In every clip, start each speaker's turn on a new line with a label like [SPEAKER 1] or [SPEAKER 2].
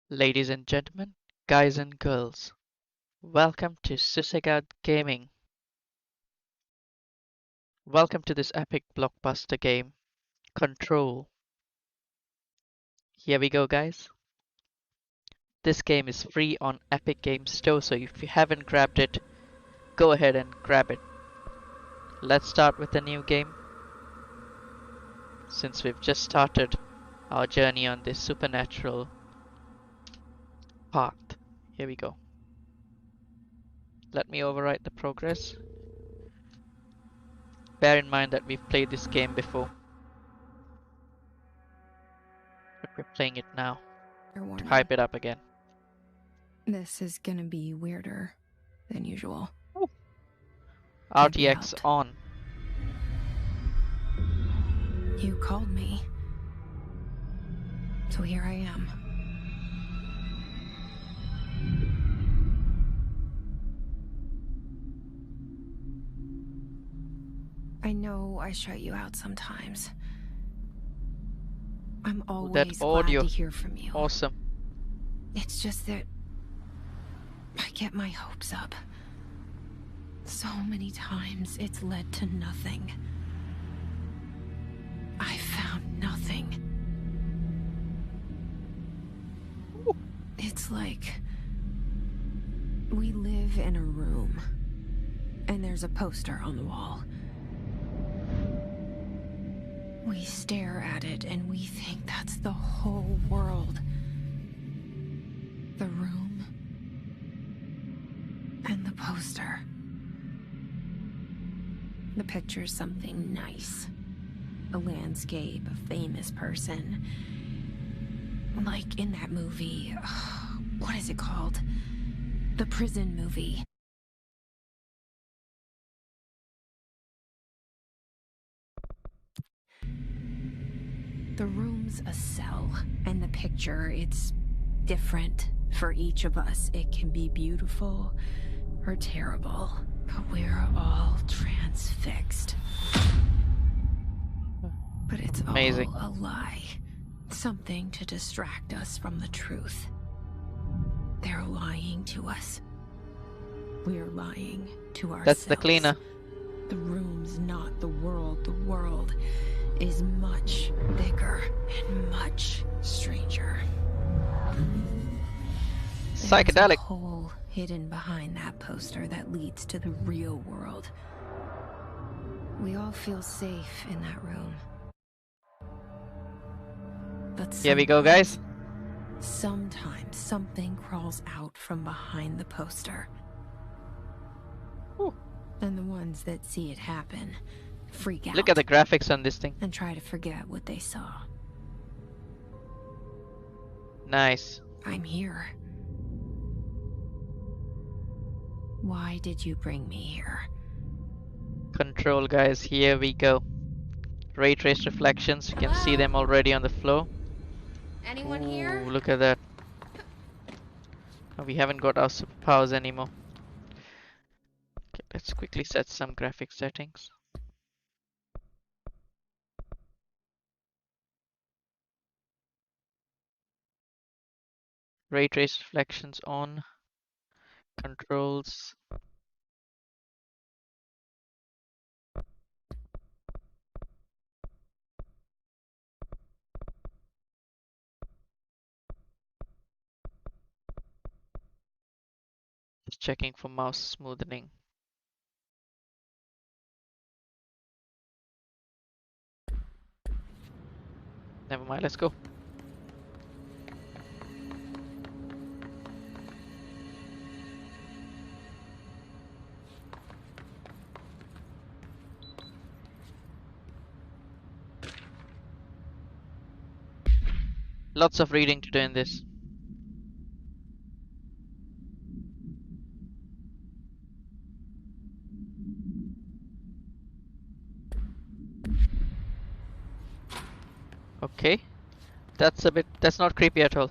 [SPEAKER 1] Ladies and gentlemen, guys and girls, welcome to Susegad Gaming. Welcome to this epic blockbuster game, Control. Here we go, guys. This game is free on Epic Games Store, so if you haven't grabbed it, go ahead and grab it. Let's start with a new game. Since we've just started our journey on this supernatural path. Here we go. Let me overwrite the progress. Bear in mind that we've played this game before. But we're playing it now. To hype it up again.
[SPEAKER 2] This is gonna be weirder than usual.
[SPEAKER 1] Ooh. RTX on.
[SPEAKER 2] You called me. So here I am. I know I shut you out sometimes. I'm always glad to hear from you.
[SPEAKER 1] Awesome.
[SPEAKER 2] It's just that I get my hopes up. So many times it's led to nothing. I found nothing.
[SPEAKER 1] Ooh.
[SPEAKER 2] It's like we live in a room and there's a poster on the wall. We stare at it and we think that's the whole world. The room and the poster. The picture's something nice. A landscape, a famous person. Like in that movie, what is it called? The prison movie. The room's a cell, and the picture, it's different for each of us. It can be beautiful or terrible, but we're all transfixed. But it's
[SPEAKER 1] amazing.
[SPEAKER 2] All a lie. Something to distract us from the truth. They're lying to us. We're lying to ourselves.
[SPEAKER 1] That's the cleaner.
[SPEAKER 2] The room's not the world. The world is much bigger and much stranger.
[SPEAKER 1] Psychedelic.
[SPEAKER 2] There's a hole hidden behind that poster that leads to the real world. We all feel safe in that room. But
[SPEAKER 1] here we go, guys.
[SPEAKER 2] Sometimes something crawls out from behind the poster.
[SPEAKER 1] Ooh.
[SPEAKER 2] And the ones that see it happen freak out.
[SPEAKER 1] Look at the graphics on this thing.
[SPEAKER 2] And try to forget what they saw.
[SPEAKER 1] Nice.
[SPEAKER 2] I'm here. Why did you bring me here?
[SPEAKER 1] Control, guys. Here we go. Ray trace reflections. You can see them already on the floor.
[SPEAKER 3] Anyone
[SPEAKER 1] Ooh,
[SPEAKER 3] here?
[SPEAKER 1] Look at that. Oh, we haven't got our superpowers anymore. Okay, let's quickly set some graphic settings. Ray trace reflections on. Controls. Just checking for mouse smoothing. Never mind, let's go. Lots of reading to do in this. Okay, that's not creepy at all.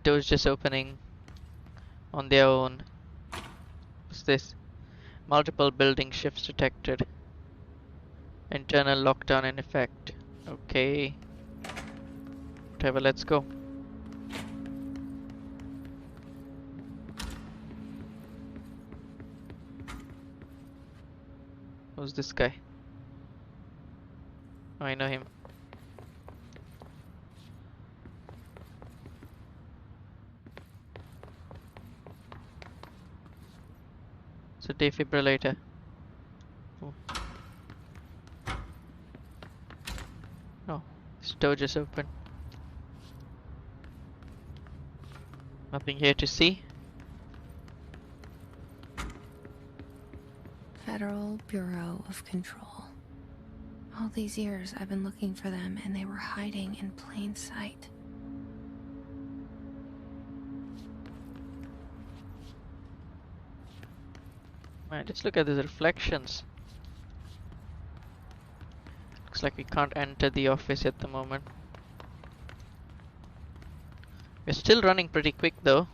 [SPEAKER 1] Doors just opening on their own. What's this? Multiple building shifts detected. Internal lockdown in effect. Okay. Whatever, let's go. Who's this guy? Oh, I know him. It's a defibrillator. Oh, oh, this door just open. Nothing here to see.
[SPEAKER 2] Federal Bureau of Control. All these years I've been looking for them and they were hiding in plain sight.
[SPEAKER 1] Man, just look at these reflections. Looks like we can't enter the office at the moment. We're still running pretty quick though,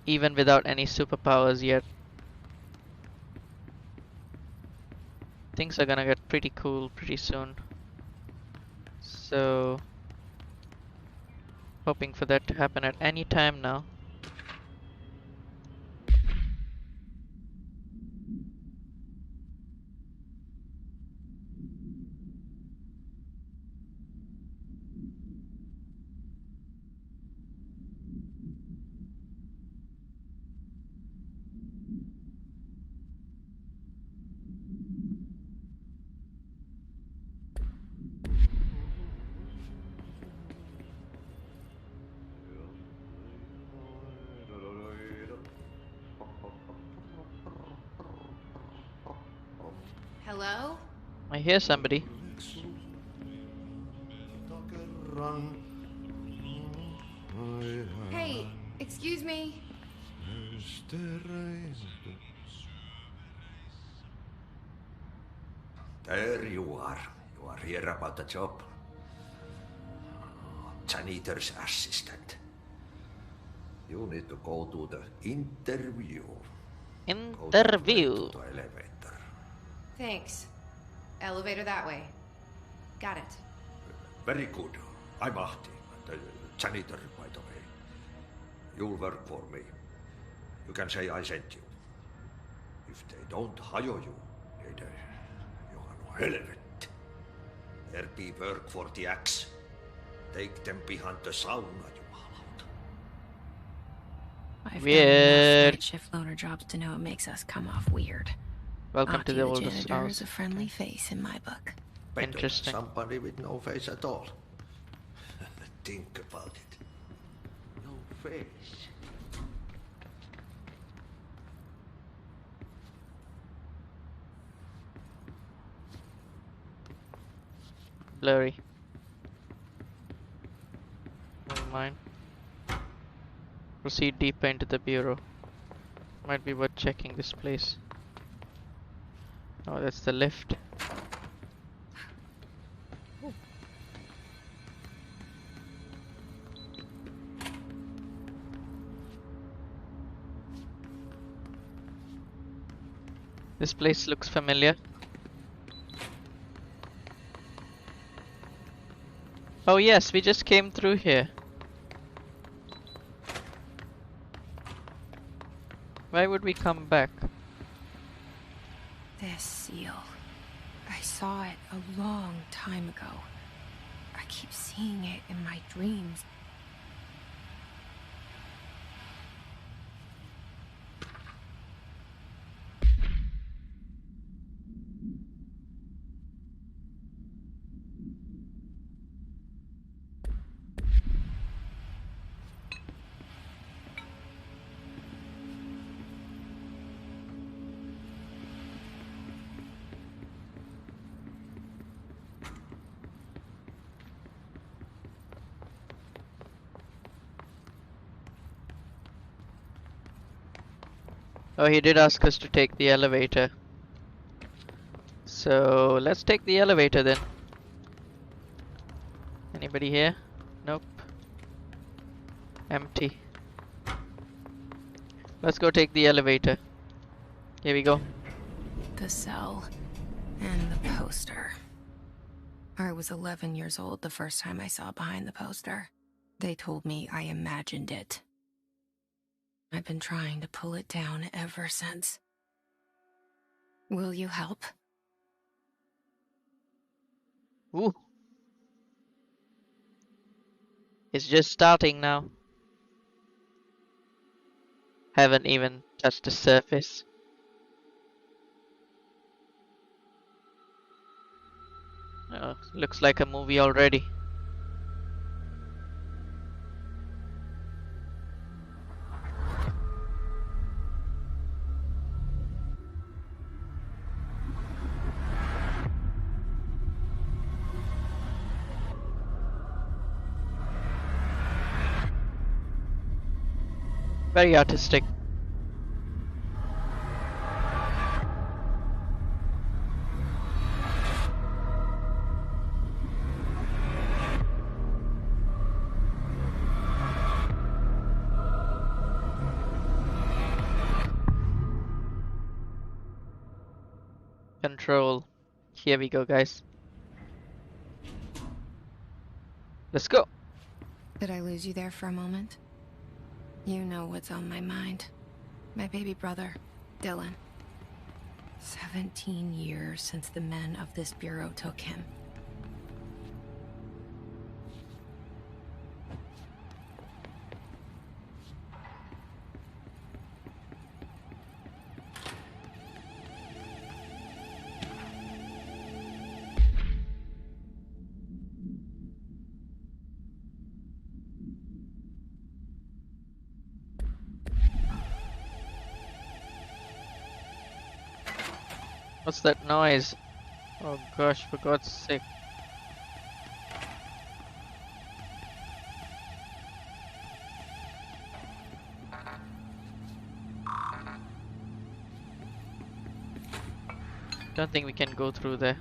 [SPEAKER 1] even without any superpowers yet. Things are gonna get pretty cool pretty soon. So, hoping for that to happen at any time now.
[SPEAKER 2] Hello?
[SPEAKER 1] I hear somebody.
[SPEAKER 2] Hey, excuse me.
[SPEAKER 3] There you are. You are here about the job. Janitor's assistant. You need to go to the interview.
[SPEAKER 1] Interview.
[SPEAKER 3] Go to the elevator.
[SPEAKER 2] Thanks. Elevator that way. Got it.
[SPEAKER 3] Very good. I'm Ahti, the janitor, by the way. You'll work for me. You can say I sent you. If they don't hire you, you are no helvet. There be work for the axe. Take them behind the sauna, jumalauta.
[SPEAKER 2] I've done
[SPEAKER 1] Weird.
[SPEAKER 2] enough night shift loner jobs to know it makes us come off weird.
[SPEAKER 1] Welcome to the oldest
[SPEAKER 2] janitor
[SPEAKER 1] house.
[SPEAKER 2] is a friendly face in my book.
[SPEAKER 3] Better
[SPEAKER 1] Interesting.
[SPEAKER 3] somebody with no face at all. Think about it. No face.
[SPEAKER 1] Blurry. Never mind. Proceed deeper into the bureau. Might be worth checking this place. Oh, that's the lift. This place looks familiar. Oh yes, we just came through here. Why would we come back?
[SPEAKER 2] This seal. I saw it a long time ago. I keep seeing it in my dreams.
[SPEAKER 1] Oh, he did ask us to take the elevator. So, let's take the elevator then. Anybody here? Nope. Empty. Let's go take the elevator. Here we go.
[SPEAKER 2] The cell and the poster. I was 11 years old the first time I saw behind the poster. They told me I imagined it. I've been trying to pull it down ever since. Will you help?
[SPEAKER 1] Ooh, it's just starting now. Haven't even touched the surface. Looks like a movie already. Very artistic. Control. Here we go, guys. Let's go.
[SPEAKER 2] Did I lose you there for a moment? You know what's on my mind. My baby brother, Dylan. 17 years since the men of this bureau took him.
[SPEAKER 1] What's that noise? Oh gosh, for God's sake. Don't think we can go through there.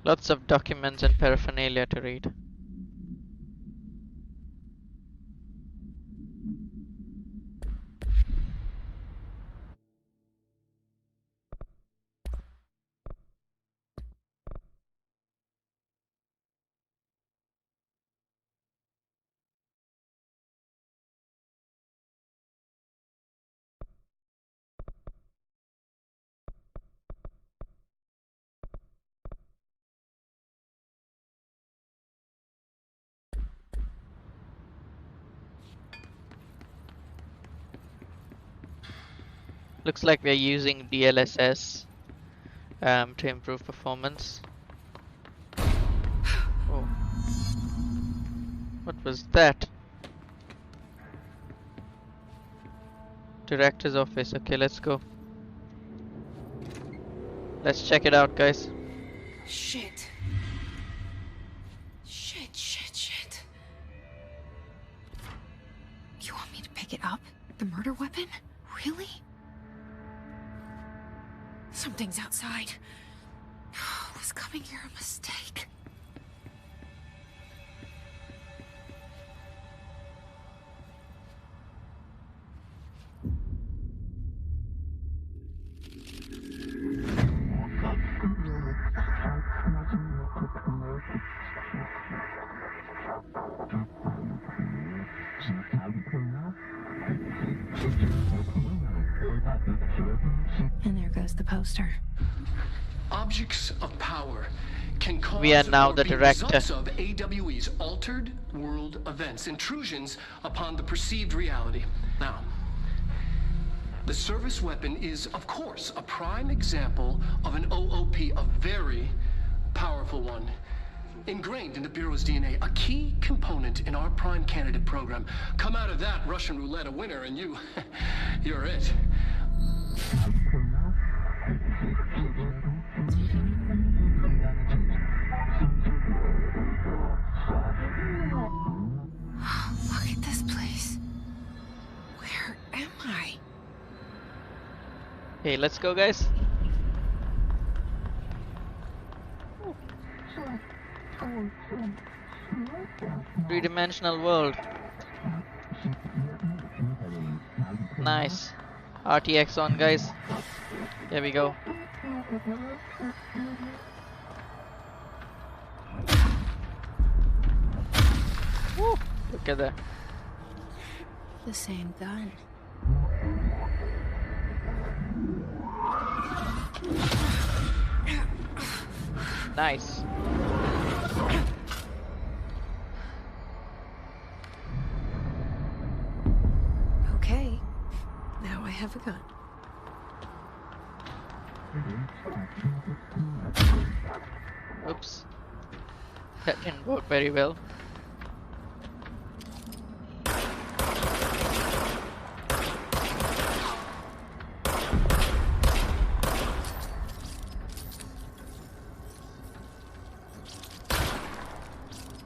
[SPEAKER 1] Lots of documents and paraphernalia to read. Looks like we're using DLSS to improve performance. Oh. What was that? Director's office. Okay, let's go. Let's check it out, guys.
[SPEAKER 2] Shit. Shit. You want me to pick it up? The murder weapon? Really? Something's outside. Was coming here a mistake? And there goes the poster.
[SPEAKER 4] Objects of power can cause
[SPEAKER 1] We are now
[SPEAKER 4] or
[SPEAKER 1] the
[SPEAKER 4] be
[SPEAKER 1] director.
[SPEAKER 4] results of AWE's altered world events, intrusions upon the perceived reality. Now, the service weapon is, of course, a prime example of an OOP, a very powerful one. Ingrained in the Bureau's DNA, a key component in our prime candidate program. Come out of that Russian roulette a winner and you're it.
[SPEAKER 2] Look at this place. Where am I?
[SPEAKER 1] Hey, let's go, guys. Three-dimensional world. Nice. RTX on, guys. Here we go. Woo! Look at that.
[SPEAKER 2] The same gun.
[SPEAKER 1] Nice.
[SPEAKER 2] Okay. Now I have a gun.
[SPEAKER 1] Oops. That didn't work very well.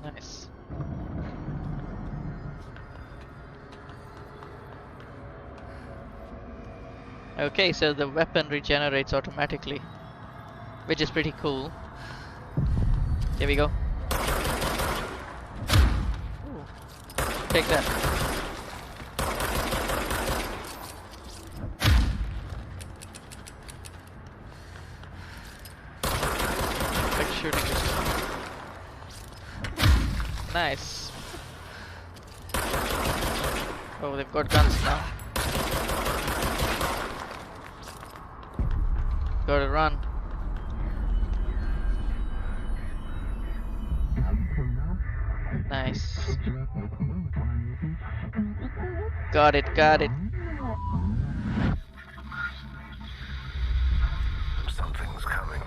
[SPEAKER 1] Nice. Okay, so the weapon regenerates automatically, which is pretty cool. Here we go. Ooh. Take that. Like shooting it. Nice. Oh, they've got guns now. Gotta run. Nice. Got it, got it.
[SPEAKER 5] Something's coming.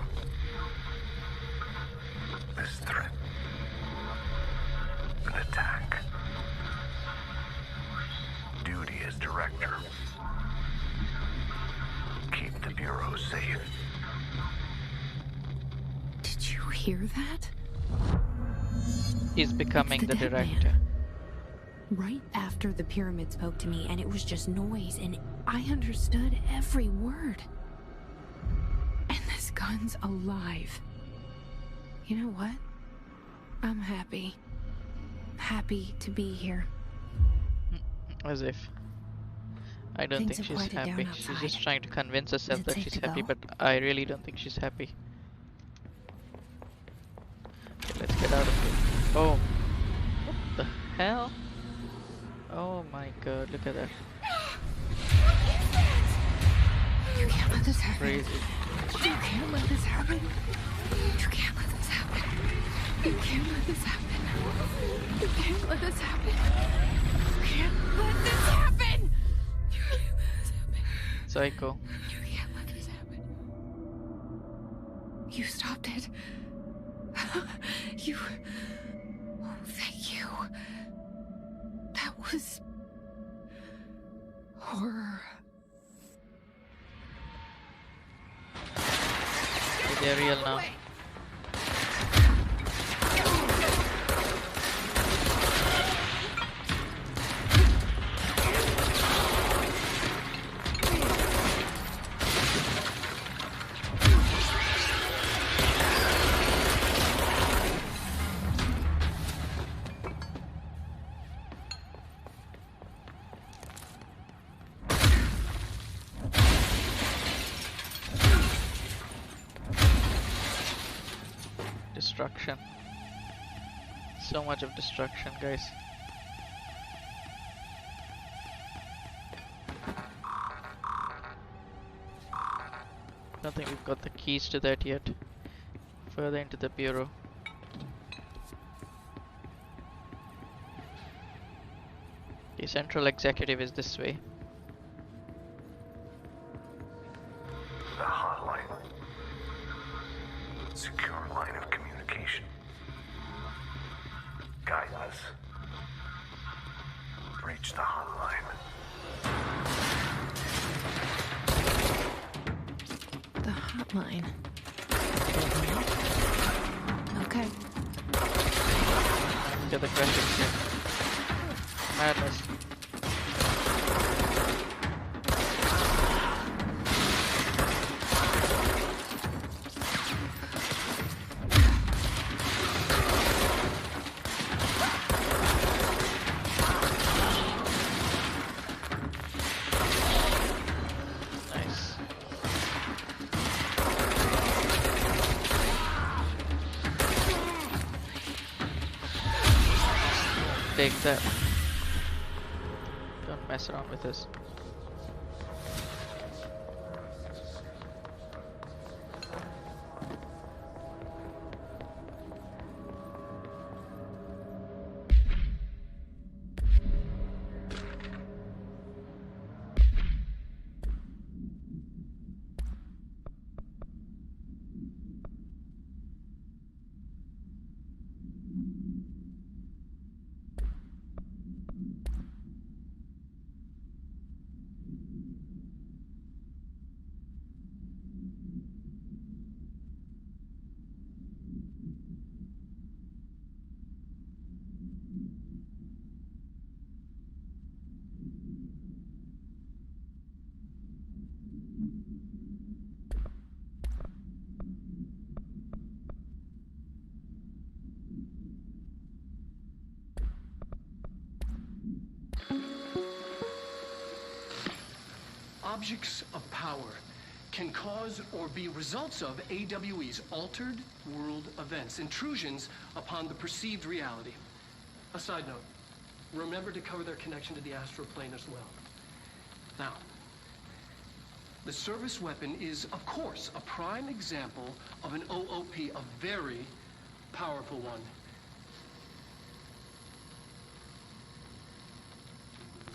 [SPEAKER 5] This threat. An attack. Duty as director. Keep the Bureau safe.
[SPEAKER 2] Did you hear that?
[SPEAKER 1] He's becoming
[SPEAKER 2] It's
[SPEAKER 1] the
[SPEAKER 2] dead man.
[SPEAKER 1] director.
[SPEAKER 2] Right after the pyramid spoke to me, and it was just noise, and I understood every word. And this gun's alive. You know what? I'm happy. Happy to be here.
[SPEAKER 1] As if. I don't
[SPEAKER 2] Things
[SPEAKER 1] think
[SPEAKER 2] have
[SPEAKER 1] she's
[SPEAKER 2] quieted down
[SPEAKER 1] happy. She's
[SPEAKER 2] outside.
[SPEAKER 1] just trying to convince herself
[SPEAKER 2] Is it
[SPEAKER 1] that
[SPEAKER 2] safe
[SPEAKER 1] she's
[SPEAKER 2] to
[SPEAKER 1] happy,
[SPEAKER 2] go?
[SPEAKER 1] but I really don't think she's happy. Okay, let's get out of here. Oh. What the hell? Oh my god, look at that.
[SPEAKER 2] You can't let this happen.
[SPEAKER 1] Crazy.
[SPEAKER 2] You can't let this happen. You can't let this happen. You can't let this happen. You can't let this happen. You can't let this happen. You can't let this happen.
[SPEAKER 1] Psycho.
[SPEAKER 2] You can't let this happen. You stopped it. You. Oh, thank you. That was horror.
[SPEAKER 1] They're real now. Destruction. So much of destruction, guys. Don't think we've got the keys to that yet. Further into the bureau. The central executive is this way.
[SPEAKER 5] The hotline. Secure line of communication. Guide us. Reach the hotline.
[SPEAKER 2] The hotline. Okay.
[SPEAKER 1] Look at the graphics here. Madness. take that. Don't mess around with this.
[SPEAKER 4] Objects of power can cause or be results of AWE's altered world events, intrusions upon the perceived reality. A side note, remember to cover their connection to the astral plane as well. Now, the service weapon is, of course, a prime example of an OOP, a very powerful one.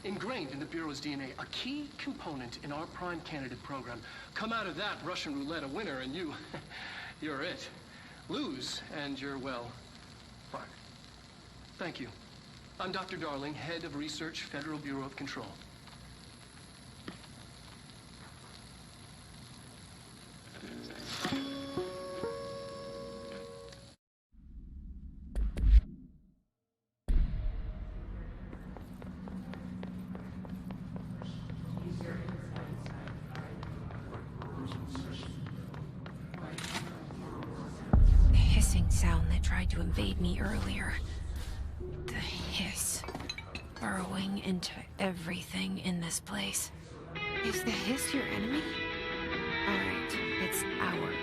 [SPEAKER 4] Ingrained in the Bureau's DNA, a key component in our prime candidate program. Come out of that Russian roulette a winner and you're it. Lose and you're, well, fired. Thank you. I'm Dr. Darling, Head of Research, Federal Bureau of Control.
[SPEAKER 2] Sound that tried to invade me earlier. The hiss. Burrowing into everything in this place. Is the hiss your enemy? Alright, it's our enemy.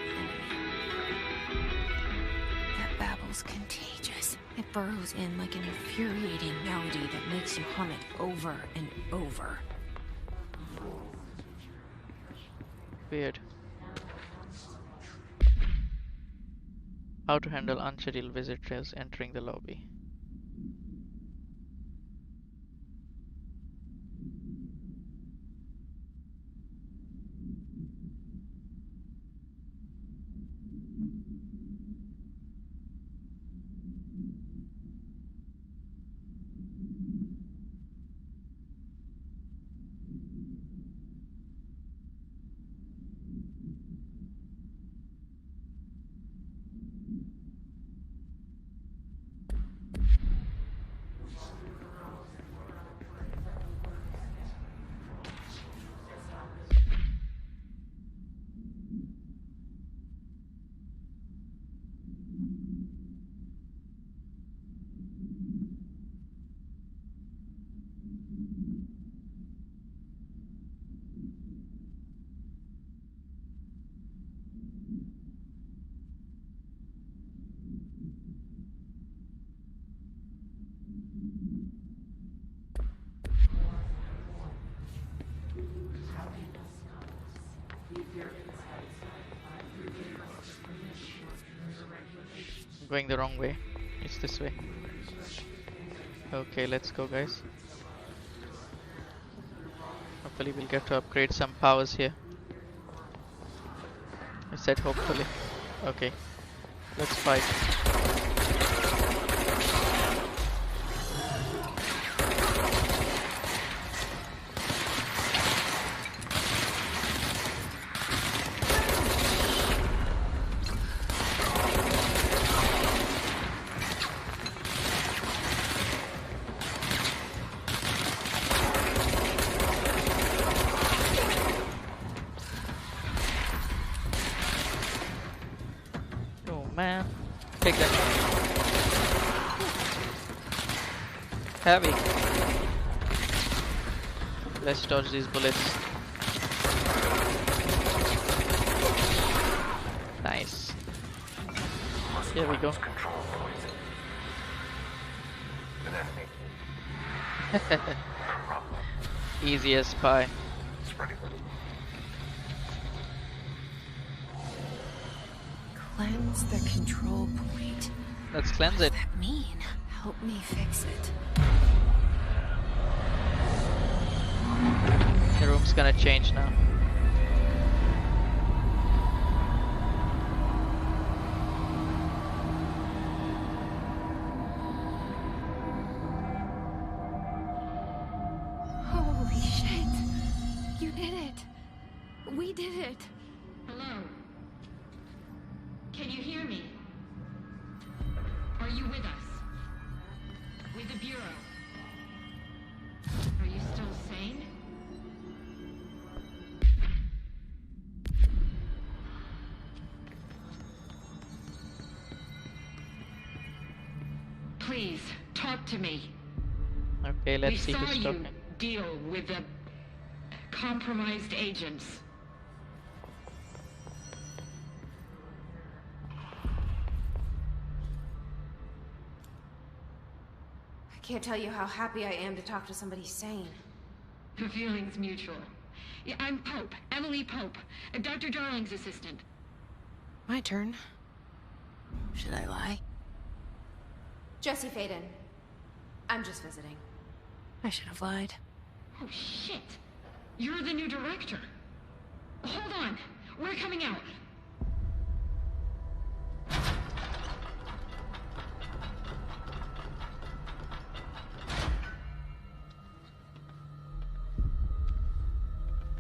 [SPEAKER 2] That babble's contagious. It burrows in like an infuriating melody that makes you hum it over and over.
[SPEAKER 1] Weird. How to handle unscheduled visitors entering the lobby. I'm going the wrong way. It's this way. Okay, let's go, guys. Hopefully we'll get to upgrade some powers here. I said hopefully. Okay, let's fight. Man, take that. Heavy. Let's dodge these bullets. Nice. Here we go.
[SPEAKER 5] Control points. An enemy
[SPEAKER 1] Easy as pie.
[SPEAKER 5] Spreading.
[SPEAKER 2] Cleanse the control point.
[SPEAKER 1] Let's cleanse
[SPEAKER 2] What
[SPEAKER 1] it.
[SPEAKER 2] does that mean? Help me fix it.
[SPEAKER 1] The room's gonna change now.
[SPEAKER 2] Holy shit. You did it. We did it.
[SPEAKER 6] Hello? Can you hear me? Are you with us? With the Bureau? Are you still sane? Please, talk to me.
[SPEAKER 1] Okay, let's see
[SPEAKER 6] We saw
[SPEAKER 1] who's
[SPEAKER 6] you
[SPEAKER 1] talking.
[SPEAKER 6] deal with the compromised agents.
[SPEAKER 7] I can't tell you how happy I am to talk to somebody sane.
[SPEAKER 6] The feeling's mutual. Yeah, I'm Pope, Emily Pope, Dr. Darling's assistant.
[SPEAKER 2] My turn. Should I lie?
[SPEAKER 7] Jesse Faden. I'm just visiting.
[SPEAKER 2] I should have lied.
[SPEAKER 6] Oh, shit. You're the new director. Hold on. We're coming out.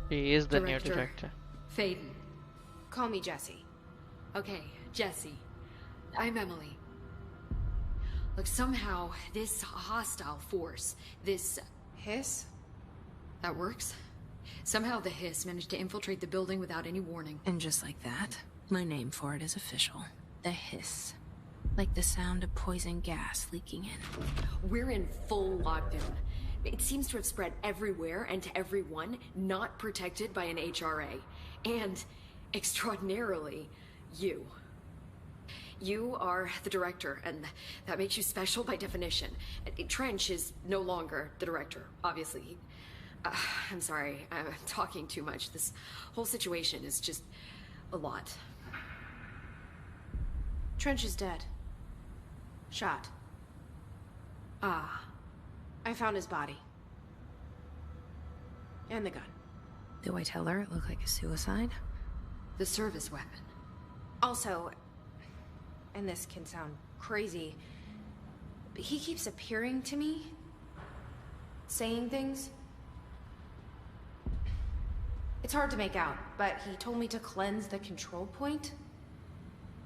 [SPEAKER 1] He is the new
[SPEAKER 8] Director.
[SPEAKER 1] director.
[SPEAKER 8] Faden.
[SPEAKER 7] Call me Jesse.
[SPEAKER 8] Okay, Jesse. I'm Emily. Look, somehow this hostile force, this...
[SPEAKER 7] Hiss?
[SPEAKER 8] that works? Somehow the Hiss managed to infiltrate the building without any warning.
[SPEAKER 2] And just like that, my name for it is official. The hiss. Like the sound of poison gas leaking in.
[SPEAKER 8] We're in full lockdown. It seems to have spread everywhere and to everyone not protected by an HRA. And, extraordinarily, you. You are the director, and that makes you special by definition. Trench is no longer the director, obviously. I'm sorry, I'm talking too much. This whole situation is just a lot.
[SPEAKER 7] Trench is dead. Shot.
[SPEAKER 8] Ah,
[SPEAKER 7] I found his body. And the gun.
[SPEAKER 2] Do I tell her it looked like a suicide?
[SPEAKER 8] the service weapon.
[SPEAKER 7] Also, and this can sound crazy, but he keeps appearing to me, saying things. It's hard to make out, but he told me to cleanse the control point,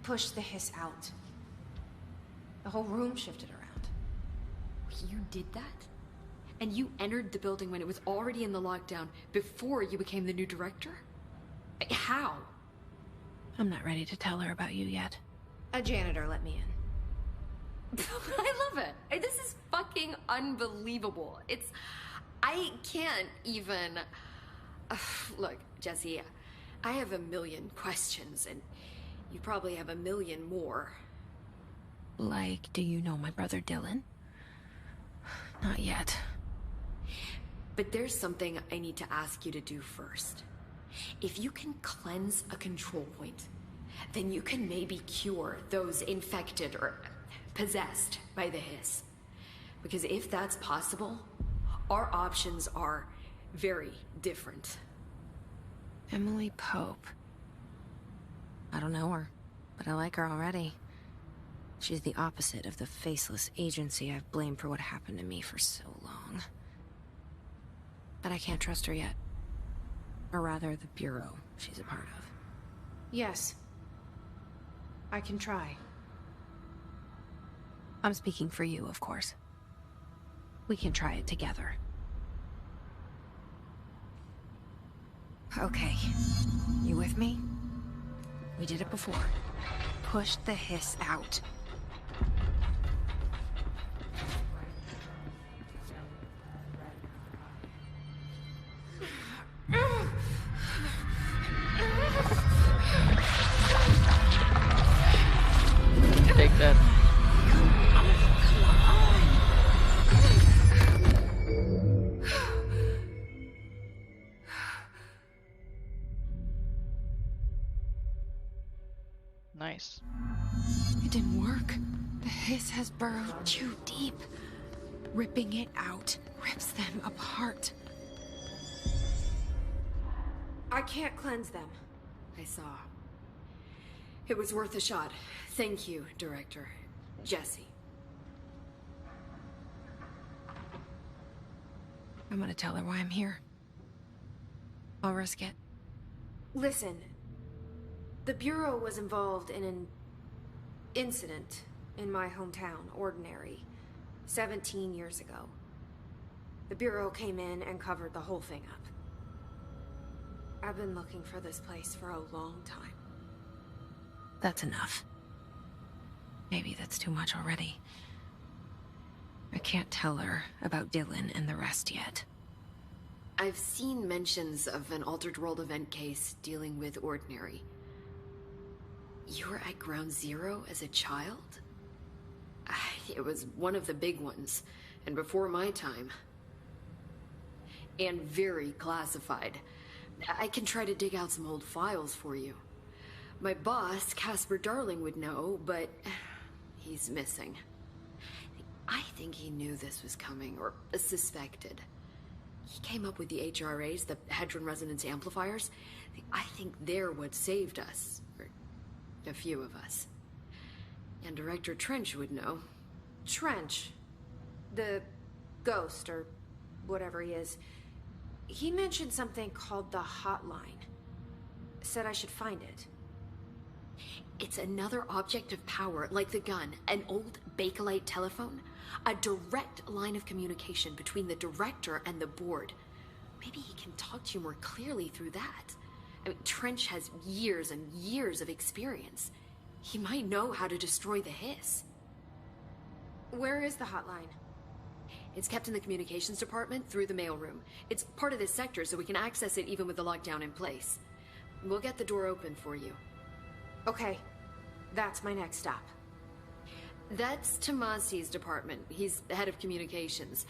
[SPEAKER 7] push the hiss out. The whole room shifted around.
[SPEAKER 8] You did that? And you entered the building when it was already in the lockdown before you became the new director? How?
[SPEAKER 2] I'm not ready to tell her about you yet.
[SPEAKER 7] A janitor let me in.
[SPEAKER 8] I love it. This is fucking unbelievable. I can't even... Look, Jesse, I have a million questions, and you probably have a million more.
[SPEAKER 2] Like, do you know my brother Dylan? Not yet.
[SPEAKER 8] But there's something I need to ask you to do first. If you can cleanse a control point, then you can maybe cure those infected or possessed by the hiss. Because if that's possible, our options are very different.
[SPEAKER 2] Emily Pope. I don't know her, but I like her already. She's the opposite of the faceless agency I've blamed for what happened to me for so long. But I can't trust her yet. Or rather, the Bureau she's a part of.
[SPEAKER 7] Yes. I can try.
[SPEAKER 2] I'm speaking for you, of course. We can try it together. Okay. You with me? We did it before. Push the hiss out.
[SPEAKER 1] Take that. Nice.
[SPEAKER 2] It didn't work. The hiss has burrowed too deep. Ripping it out rips them apart.
[SPEAKER 7] I can't cleanse them.
[SPEAKER 8] I saw. It was worth a shot. Thank you, Director. Jesse.
[SPEAKER 2] I'm gonna tell her why I'm here. I'll risk it.
[SPEAKER 7] Listen, the Bureau was involved in an incident in my hometown, Ordinary, 17 years ago. The Bureau came in and covered the whole thing up. I've been looking for this place for a long time.
[SPEAKER 2] That's enough. Maybe that's too much already. I can't tell her about Dylan and the rest yet.
[SPEAKER 8] I've seen mentions of an Altered World event case dealing with Ordinary. You were at Ground Zero as a child? It was one of the big ones, and before my time. And very classified. I can try to dig out some old files for you. My boss, Casper Darling, would know, but he's missing. I think he knew this was coming, or suspected. He came up with the HRAs, the Hadron Resonance Amplifiers. I think they're what saved us. Or a few of us. And Director Trench would know.
[SPEAKER 7] Trench, the ghost, or whatever he is, he mentioned something called the Hotline. Said I should find it.
[SPEAKER 8] It's another object of power, like the gun, an old Bakelite telephone. A direct line of communication between the director and the board. Maybe he can talk to you more clearly through that. I mean, Trench has years and years of experience. He might know how to destroy the hiss.
[SPEAKER 7] Where is the hotline?
[SPEAKER 8] It's kept in the communications department through the mailroom. It's part of this sector, so we can access it even with the lockdown in place. We'll get the door open for you.
[SPEAKER 7] Okay, that's my next stop.
[SPEAKER 8] That's Tomasi's department. He's the head of communications.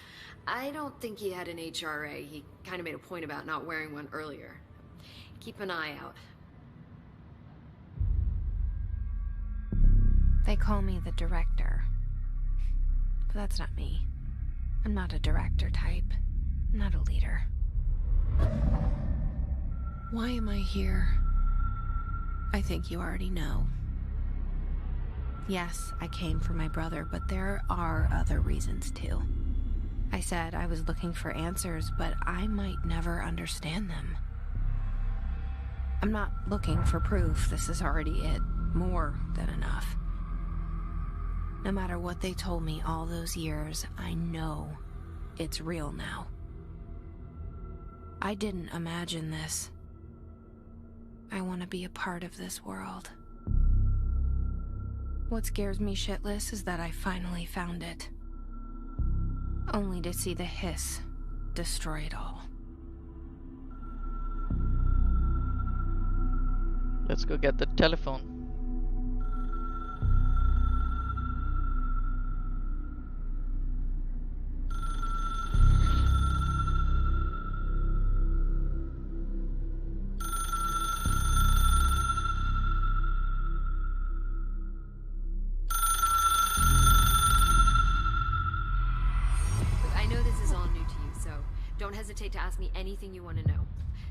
[SPEAKER 8] I don't think he had an HRA. He kind of made a point about not wearing one earlier. Keep an eye out.
[SPEAKER 2] They call me the director. But that's not me. I'm not a director type. I'm not a leader. Why am I here? I think you already know. Yes, I came for my brother, but there are other reasons too. I said I was looking for answers, but I might never understand them. I'm not looking for proof. This is already it. More than enough. No matter what they told me all those years, I know it's real now. I didn't imagine this. I want to be a part of this world. What scares me shitless is that I finally found it. Only to see the hiss destroy it all.
[SPEAKER 1] Let's go get the telephone.
[SPEAKER 8] Don't hesitate to ask me anything you want to know.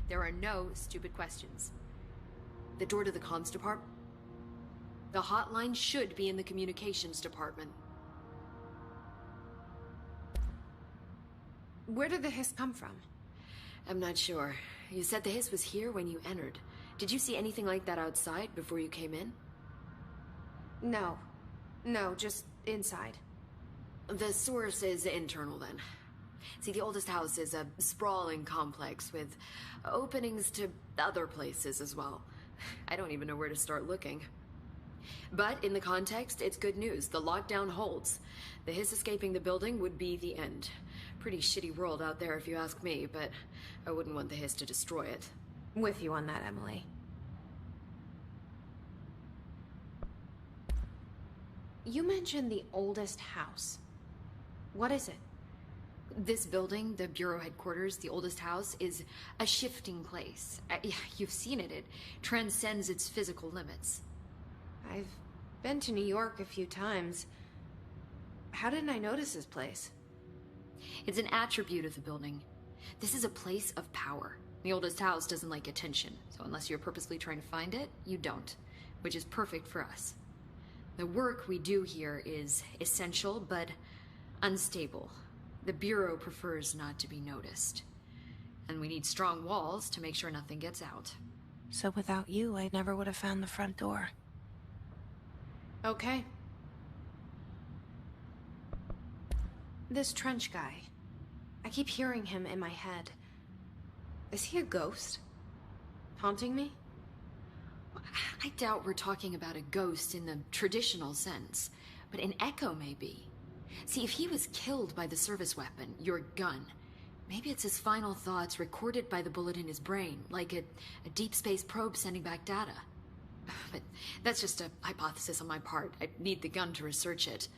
[SPEAKER 8] There are no stupid questions. The door to the comms department? The hotline should be in the communications department.
[SPEAKER 7] Where did the hiss come from?
[SPEAKER 8] I'm not sure. You said the hiss was here when you entered. Did you see anything like that outside before you came in?
[SPEAKER 7] No. No, just inside.
[SPEAKER 8] The source is internal then. See, the oldest house is a sprawling complex with openings to other places as well. I don't even know where to start looking. But in the context, it's good news. The lockdown holds. The hiss escaping the building would be the end. Pretty shitty world out there if you ask me, but I wouldn't want the hiss to destroy it.
[SPEAKER 7] With you on that, Emily. You mentioned the oldest house. What is it?
[SPEAKER 8] This building, the Bureau headquarters, the oldest house, is a shifting place. You've seen it. It transcends its physical limits.
[SPEAKER 7] I've been to New York a few times. How didn't I notice this place?
[SPEAKER 8] It's an attribute of the building. This is a place of power. The oldest house doesn't like attention, so unless you're purposely trying to find it, you don't, which is perfect for us. The work we do here is essential, but unstable. The Bureau prefers not to be noticed. And we need strong walls to make sure nothing gets out.
[SPEAKER 2] So without you, I never would have found the front door.
[SPEAKER 7] Okay. This Trench guy. I keep hearing him in my head. Is he a ghost? Haunting me?
[SPEAKER 8] I doubt we're talking about a ghost in the traditional sense, but an echo maybe. See, if he was killed by the service weapon, your gun, maybe it's his final thoughts recorded by the bullet in his brain, like a deep space probe sending back data. But that's just a hypothesis on my part. I need the gun to research it.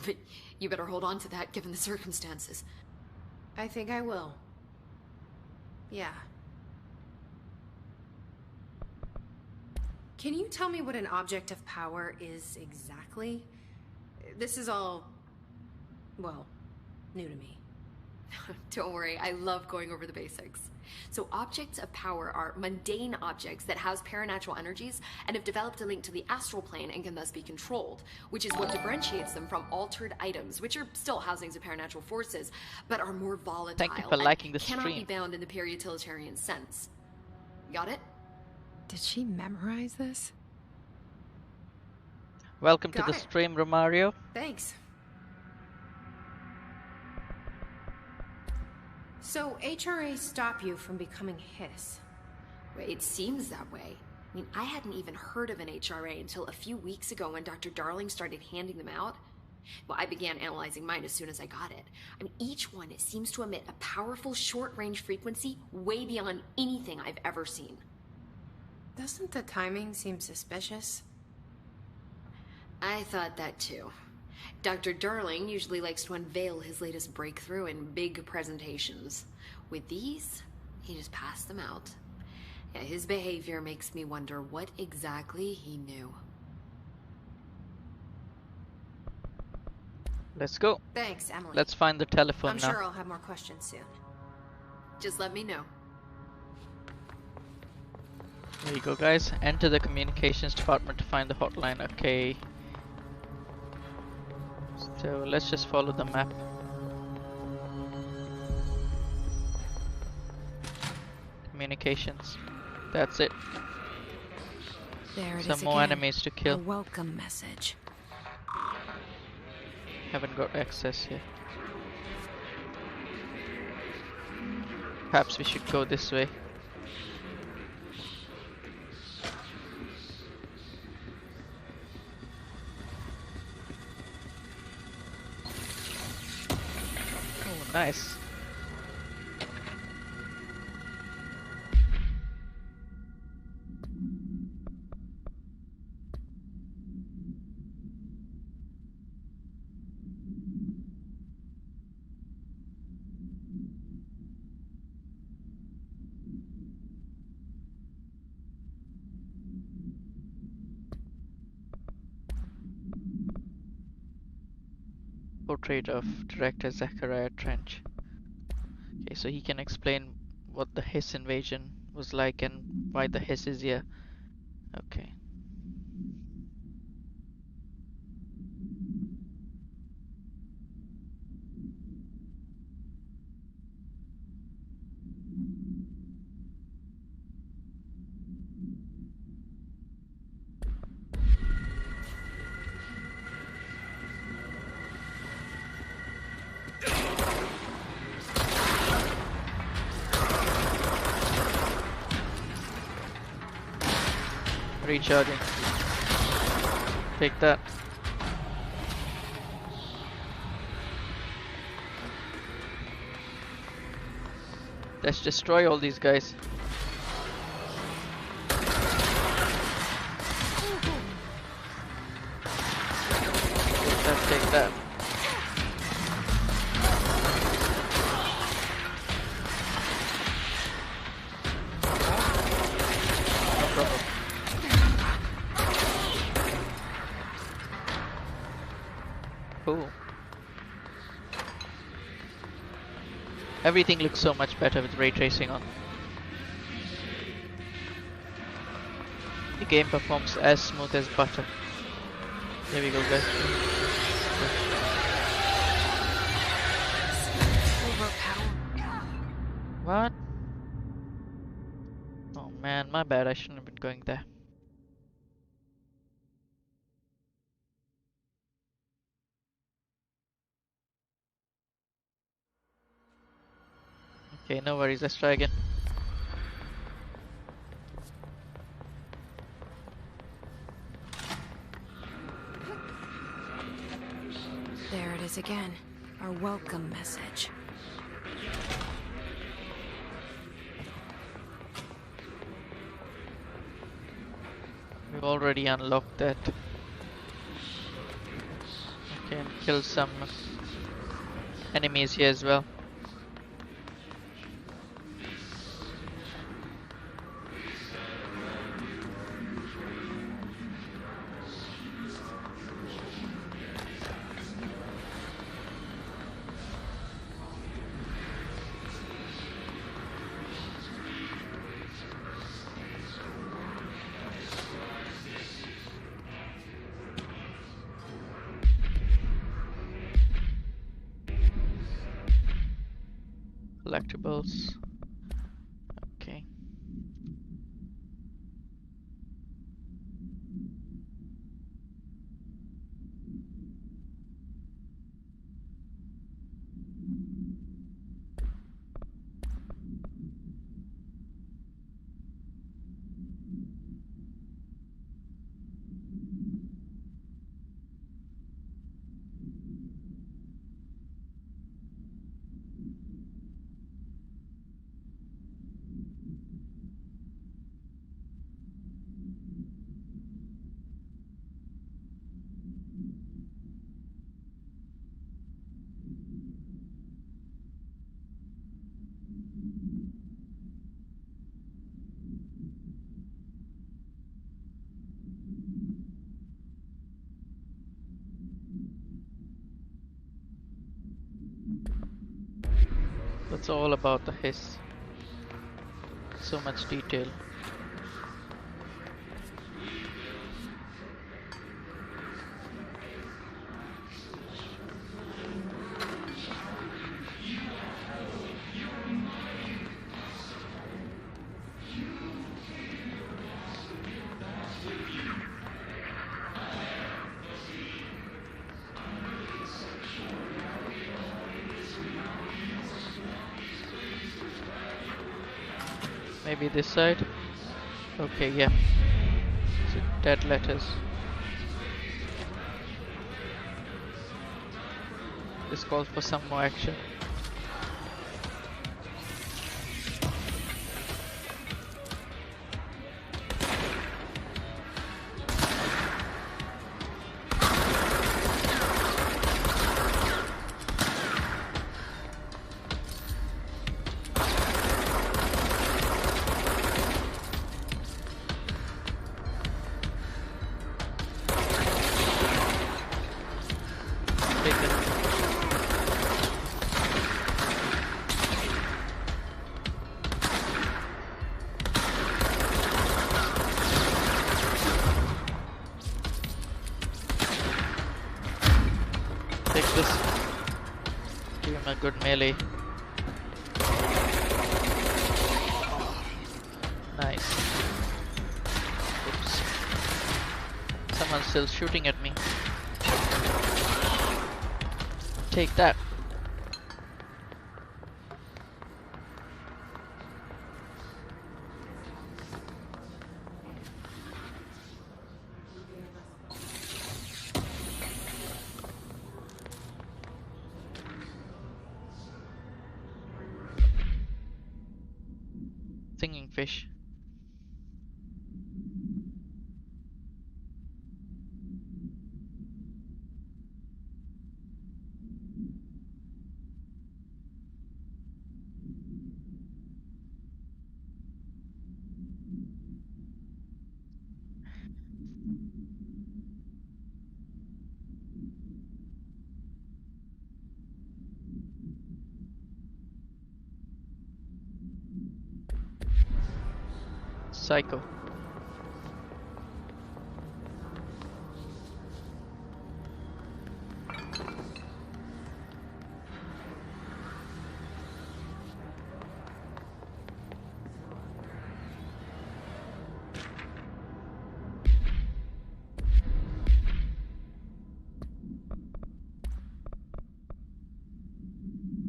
[SPEAKER 8] But you better hold on to that given the circumstances.
[SPEAKER 7] I think I will. Yeah. Can you tell me what an object of power is exactly? This is all, well, new to me.
[SPEAKER 8] Don't worry, I love going over the basics. So objects of power are mundane objects that house paranatural energies and have developed a link to the astral plane and can thus be controlled, which is what differentiates them from altered items, which are still housings of paranatural forces, but are more volatile.
[SPEAKER 1] Thank you for liking the
[SPEAKER 8] cannot
[SPEAKER 1] stream.
[SPEAKER 8] be bound in the pure utilitarian sense. Got it?
[SPEAKER 2] Did she memorize this?
[SPEAKER 1] Welcome to
[SPEAKER 7] Got
[SPEAKER 1] the
[SPEAKER 7] it.
[SPEAKER 1] stream, Romario.
[SPEAKER 7] Thanks. So, HRA stop you from becoming Hiss?
[SPEAKER 8] It seems that way. I mean, I hadn't even heard of an HRA until a few weeks ago when Dr. Darling started handing them out. Well, I began analyzing mine as soon as I got it. I mean, each one seems to emit a powerful short-range frequency way beyond anything I've ever seen.
[SPEAKER 7] Doesn't the timing seem suspicious?
[SPEAKER 8] I thought that too. Dr. Darling usually likes to unveil his latest breakthrough in big presentations. With these, he just passed them out. Yeah, his behavior makes me wonder what exactly he knew.
[SPEAKER 1] Let's go.
[SPEAKER 7] Thanks, Emily.
[SPEAKER 1] Let's find the telephone
[SPEAKER 7] I'm
[SPEAKER 1] now.
[SPEAKER 7] sure I'll have more questions soon.
[SPEAKER 8] Just let me know.
[SPEAKER 1] There you go, guys. Enter the communications department to find the hotline. Okay. So let's just follow the map. Communications. That's it.
[SPEAKER 2] There it is
[SPEAKER 1] Some more
[SPEAKER 2] again.
[SPEAKER 1] enemies to
[SPEAKER 2] A
[SPEAKER 1] kill.
[SPEAKER 2] welcome message.
[SPEAKER 1] Haven't got access yet. Perhaps we should go this way. Oh, nice. Portrait of director Zachariah Trench. Okay, so he can explain what the Hiss invasion was like and why the Hiss is here. Okay. Recharging. Take that. Let's destroy all these guys. Take that. No problem. Cool. Everything looks so much better with ray tracing on. The game performs as smooth as butter. Here we go, guys. What? Oh man, my bad. I shouldn't have been going there. Okay, no worries. Let's try again.
[SPEAKER 2] There it is again. Our welcome message.
[SPEAKER 1] We've already unlocked that. Okay, and kill some enemies here as well. Collectibles. Okay. That's all about the hiss. So much detail. Maybe this side? Okay, yeah. So dead letters. This calls for some more action. Take it. Take this. Give him a good melee. Nice. Oops. Someone's still shooting at me. Take that. Singing fish. Psycho.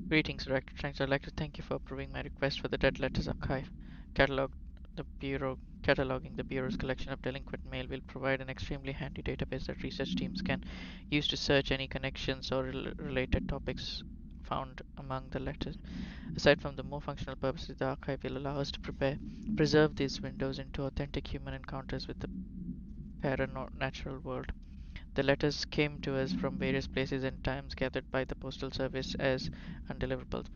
[SPEAKER 1] Greetings, Director Trench. I'd like to thank you for approving my request for the Dead Letters Archive. Catalog Cataloging the Bureau's collection of delinquent mail will provide an extremely handy database that research teams can use to search any connections or related topics found among the letters. Aside from the more functional purposes, the archive will allow us to preserve these windows into authentic human encounters with the paranatural world. The letters came to us from various places and times, gathered by the Postal Service as undeliverables.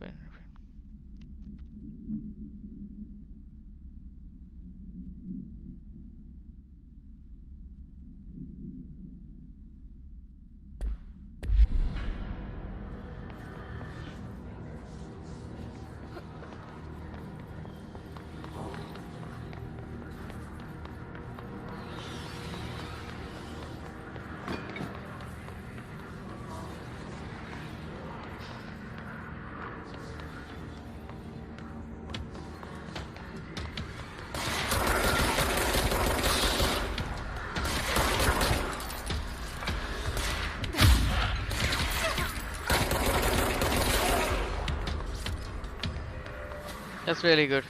[SPEAKER 1] That's really good.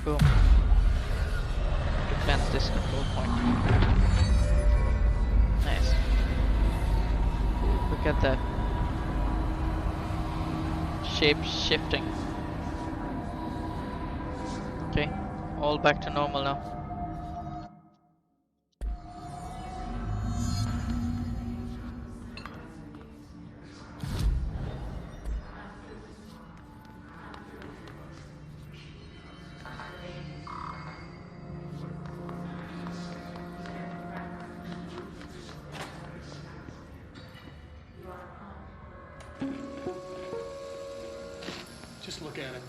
[SPEAKER 1] Boom. Defense this control point. Nice. Look at that. Shape shifting. Okay. All back to normal now.
[SPEAKER 4] Just look at it.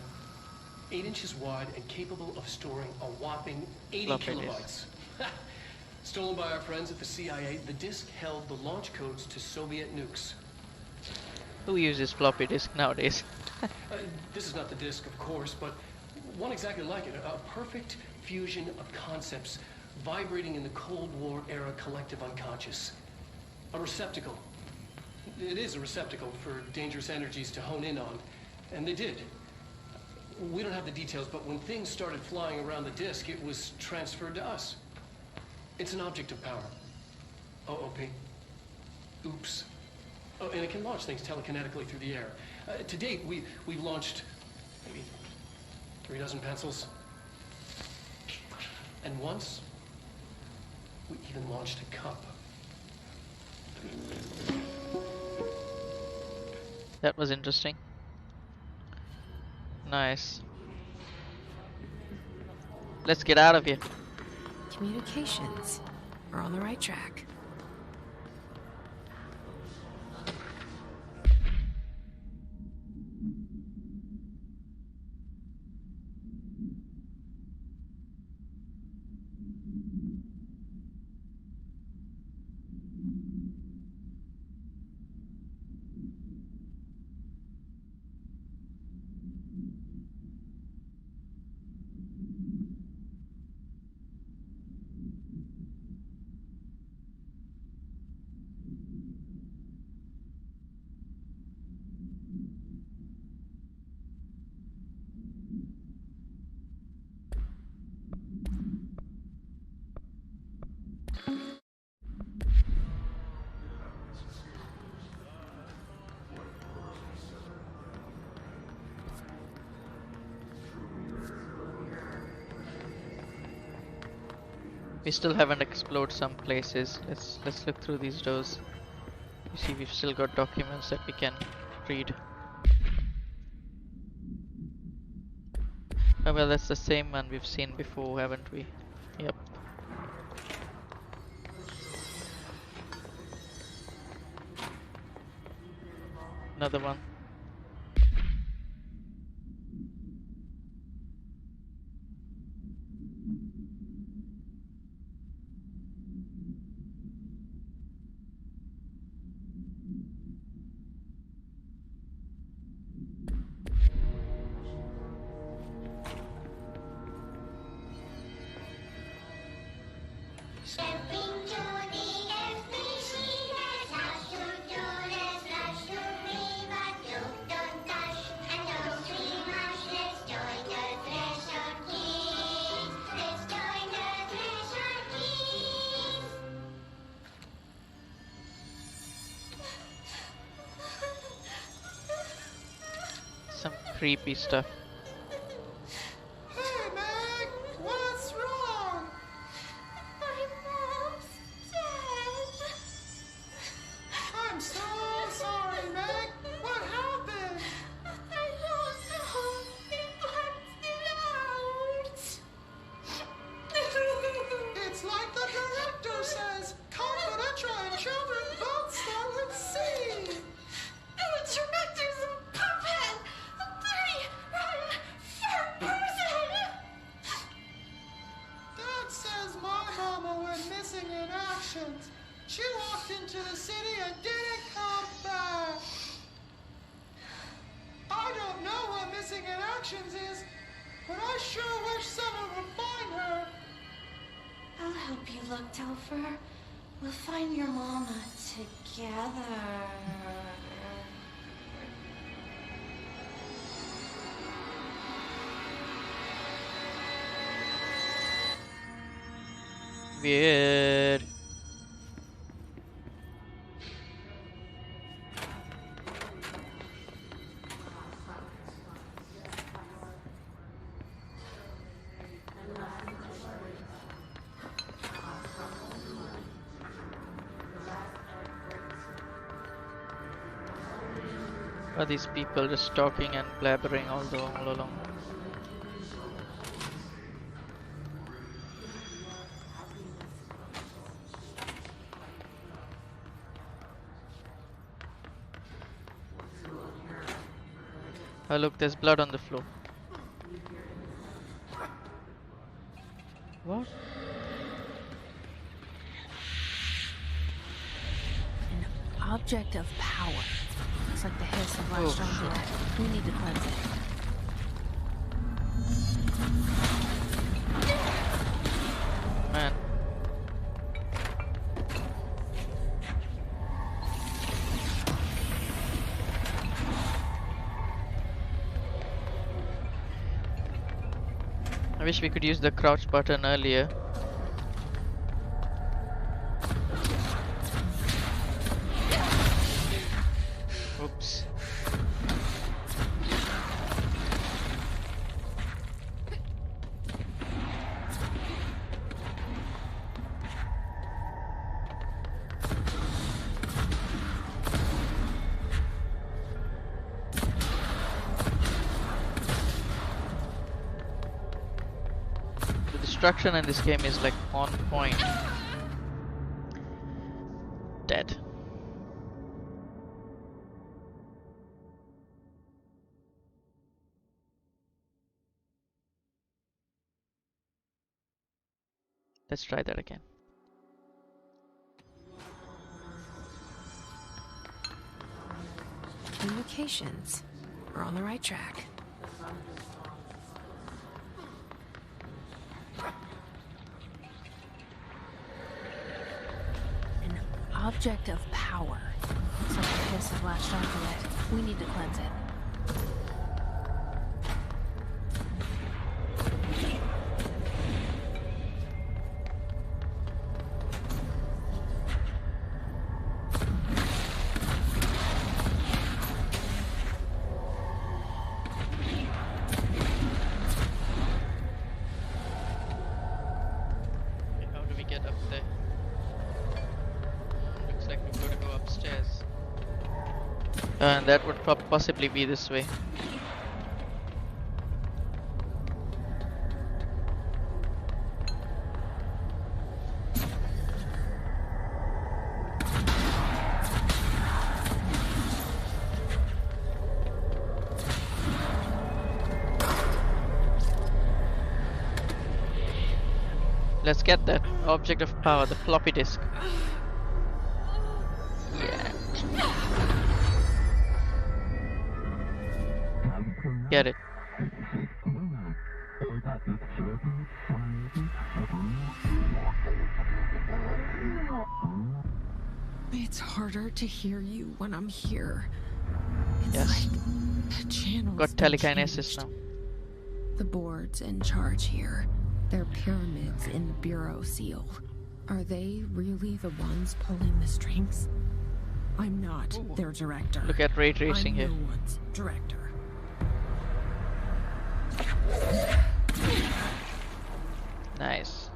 [SPEAKER 4] 8 inches wide and capable of storing a whopping 80
[SPEAKER 1] Floppy
[SPEAKER 4] kilobytes. Stolen by our friends at the CIA, the disk held the launch codes to Soviet nukes.
[SPEAKER 1] Who uses floppy disk nowadays?
[SPEAKER 4] This is not the disk, of course, but one exactly like it. A perfect fusion of concepts vibrating in the Cold War era collective unconscious. A receptacle. It is a receptacle for dangerous energies to hone in on. And they did. We don't have the details, but when things started flying around the disk, it was transferred to us. It's an object of power. OOP. Oops. Oh, and it can launch things telekinetically through the air. To date, we've launched maybe 3 dozen pencils. And once, we even launched a cup.
[SPEAKER 1] That was interesting. Nice. Let's get out of here.
[SPEAKER 2] Communications. We're on the right track.
[SPEAKER 1] We still haven't explored some places. Let's look through these doors. You see, we've still got documents that we can read. Oh well, that's the same one we've seen before, haven't we? Yep. Another one. creepy stuff.
[SPEAKER 9] Hey, Meg! What's wrong?
[SPEAKER 10] My mom's dead.
[SPEAKER 9] I'm so sorry, Meg. What happened?
[SPEAKER 10] I don't know. They blacked it out.
[SPEAKER 9] It's like the director says. Confidential and children both start with C.
[SPEAKER 10] The director's a puppet. A pretty rotten fat person.
[SPEAKER 9] Dad says my mama went missing in actions. She walked into the city and didn't come back. I don't know what missing in actions is, but I sure wish someone would find her.
[SPEAKER 10] I'll help you look, Telfer. We'll find your mama together.
[SPEAKER 1] Weird. Are these people just talking and blabbering all along? Oh look, there's blood on the floor. What?
[SPEAKER 2] An object of power. Looks like the hiss of latched onto it. We need to cleanse it.
[SPEAKER 1] Man. I wish we could use the crouch button earlier. Oops. The destruction in this game is like on point. Dead. Let's try that again.
[SPEAKER 2] Communications. We're on the right track. An object of power. Looks like the hiss has latched onto it. We need to cleanse it.
[SPEAKER 1] How do we get up there? Looks like we've got to go upstairs. And that would possibly be this way. Let's get that object of power, the floppy disk. Yeah. Get it.
[SPEAKER 2] It's harder to hear you when I'm here. It's
[SPEAKER 1] Yes.
[SPEAKER 2] like the channels
[SPEAKER 1] Got
[SPEAKER 2] have
[SPEAKER 1] telekinesis
[SPEAKER 2] changed.
[SPEAKER 1] now.
[SPEAKER 2] The boards in charge here. They're pyramids in the Bureau seal. Are they really the ones pulling the strings? I'm not their director.
[SPEAKER 1] Look at ray tracing
[SPEAKER 2] I'm
[SPEAKER 1] here.
[SPEAKER 2] no one's director.
[SPEAKER 1] Nice.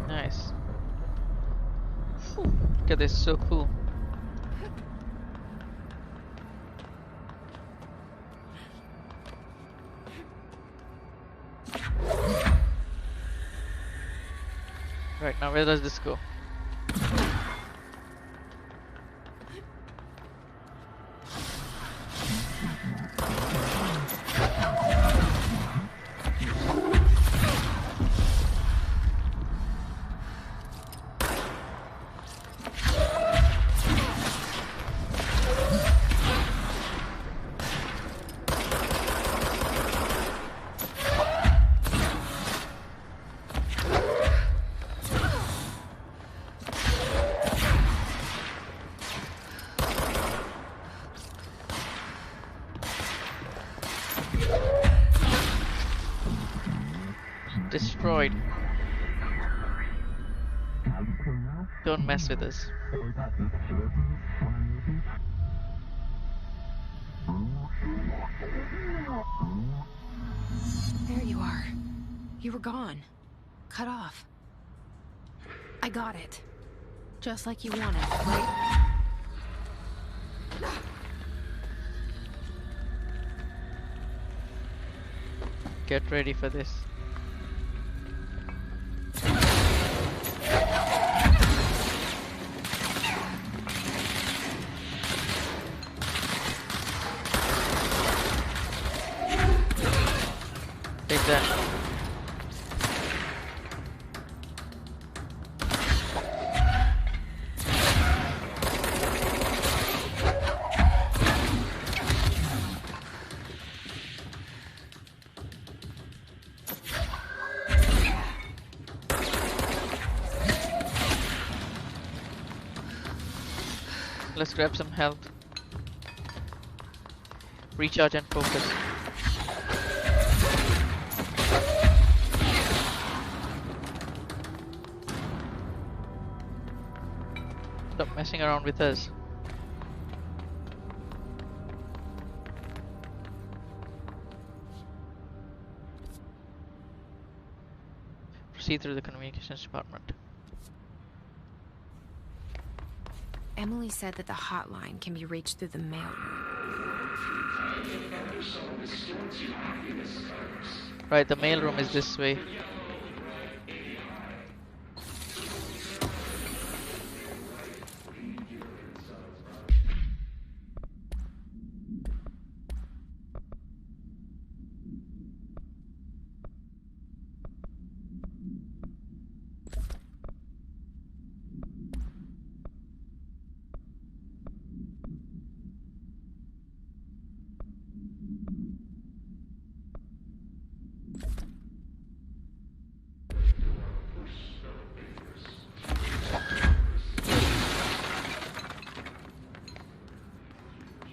[SPEAKER 1] Nice. Whew, look at this, so cool. Right, now where does this go? Destroyed. Don't mess with us.
[SPEAKER 2] There you are. You were gone. Cut off. I got it. Just like you wanted, right?
[SPEAKER 1] Get ready for this. Take that. Let's grab some health. Recharge and focus. Stop messing around with us. Proceed through the communications department.
[SPEAKER 2] Emily said that the hotline can be reached through the mail.
[SPEAKER 1] Right, the mailroom is this way.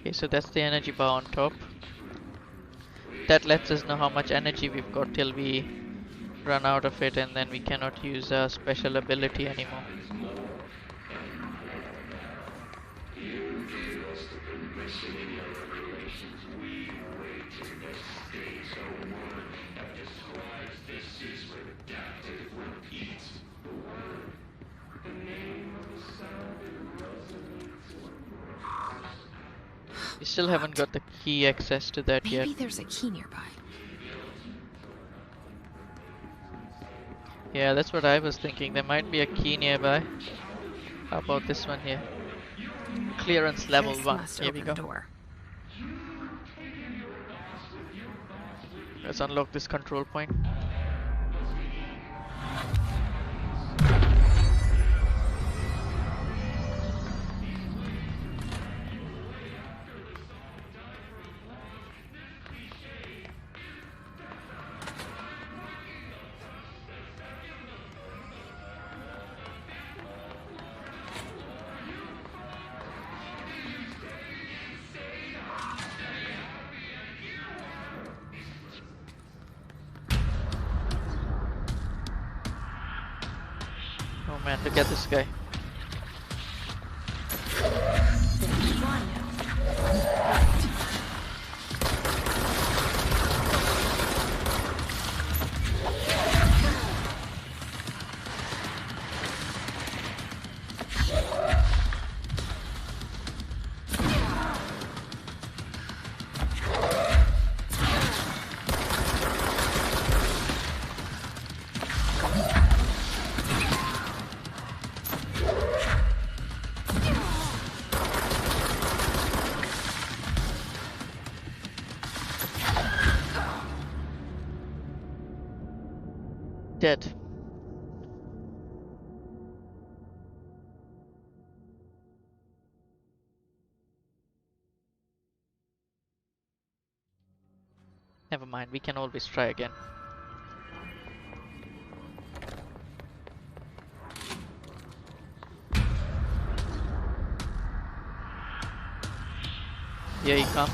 [SPEAKER 1] Okay, so that's the energy bar on top. That lets us know how much energy we've got till we run out of it, and then we cannot use our special ability anymore. We still haven't got the key access to that yet.
[SPEAKER 2] Maybe there's a key nearby.
[SPEAKER 1] Yeah, that's what I was thinking. There might be a key nearby. How about this one here? Clearance level
[SPEAKER 2] This
[SPEAKER 1] 1.
[SPEAKER 2] must
[SPEAKER 1] Here we
[SPEAKER 2] open
[SPEAKER 1] go.
[SPEAKER 2] the door.
[SPEAKER 1] Let's unlock this control point. Man, look at this guy. Dead. Never mind, we can always try again. Here he comes.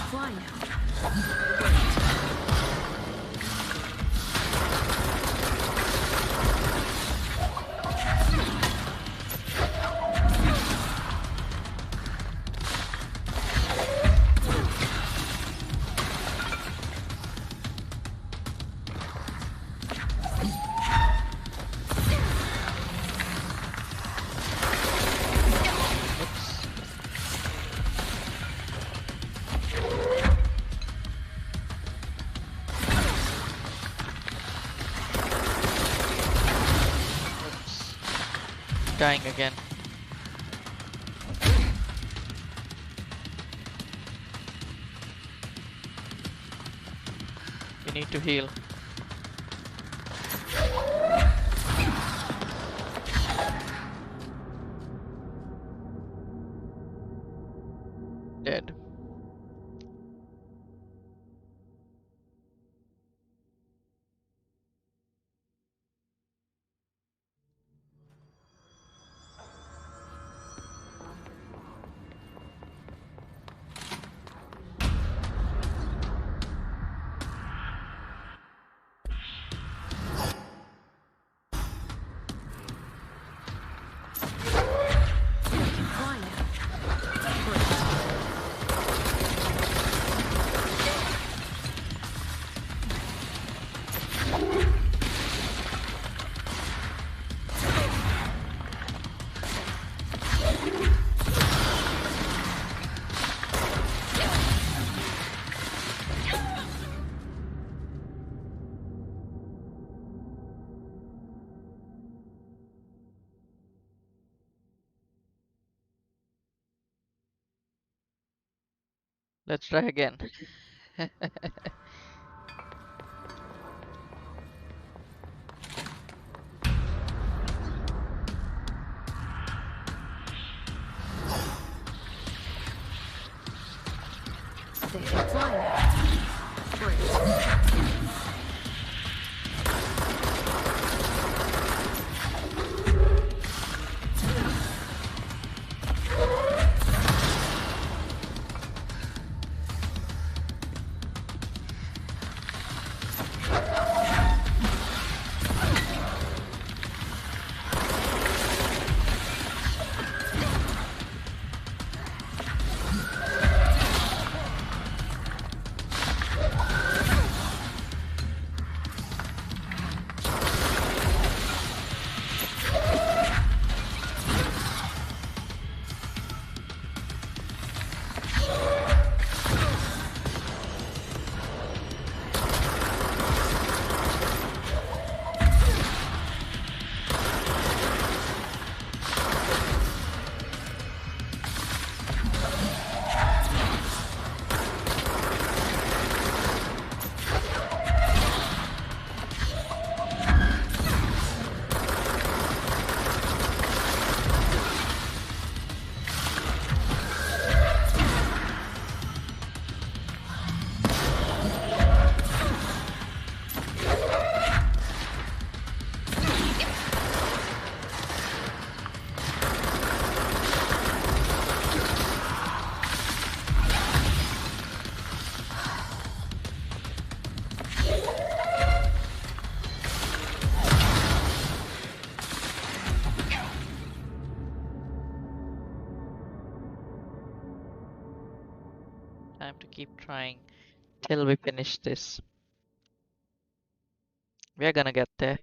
[SPEAKER 2] Fly now.
[SPEAKER 1] Dying again. We need to heal. Dead.
[SPEAKER 2] Fly now.
[SPEAKER 1] Let's try again.
[SPEAKER 2] They can fly now. Great.
[SPEAKER 1] Time to keep trying till we finish this. We're gonna get there.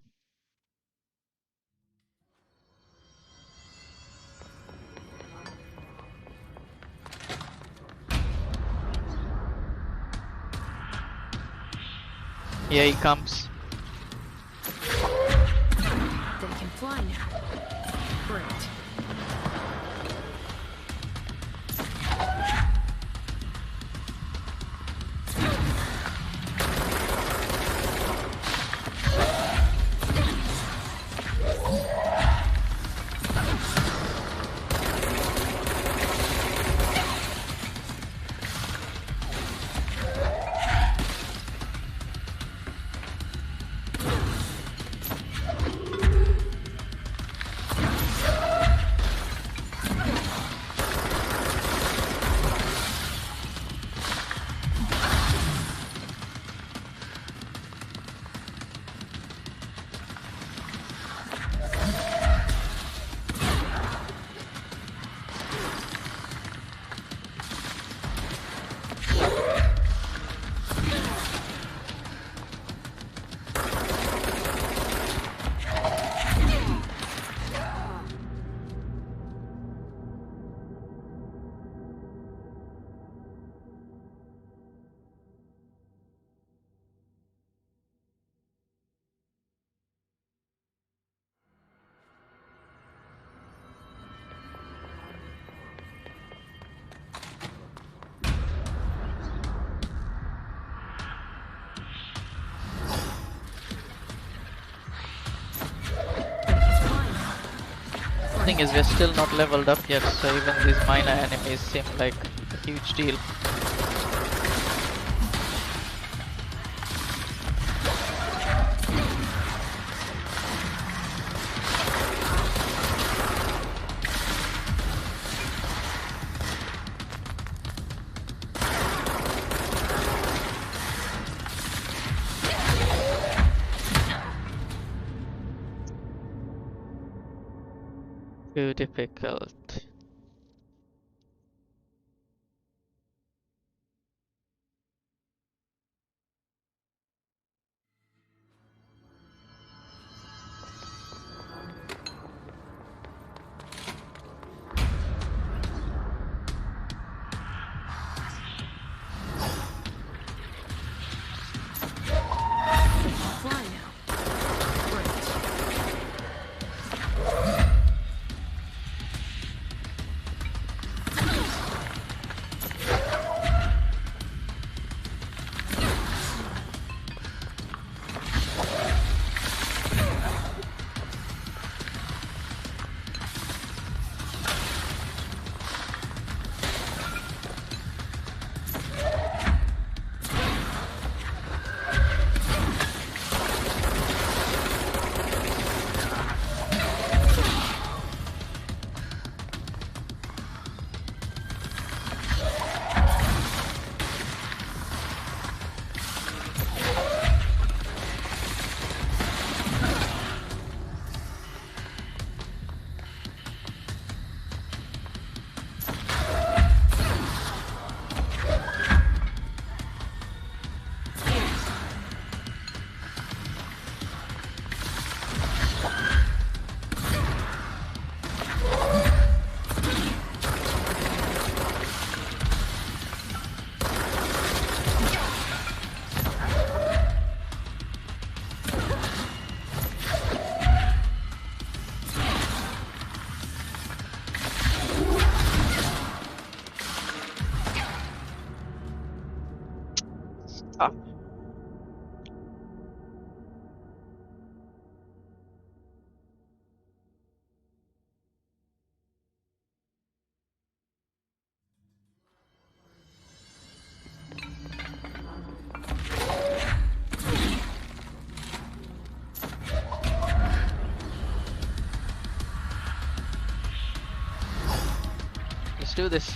[SPEAKER 1] Here he comes.
[SPEAKER 2] They can fly now. Great.
[SPEAKER 1] Thing is, we're still not leveled up yet, so even these minor enemies seem like a huge deal. Too difficult.
[SPEAKER 2] Fly now. Great.
[SPEAKER 1] Ah. Let's do this.
[SPEAKER 2] They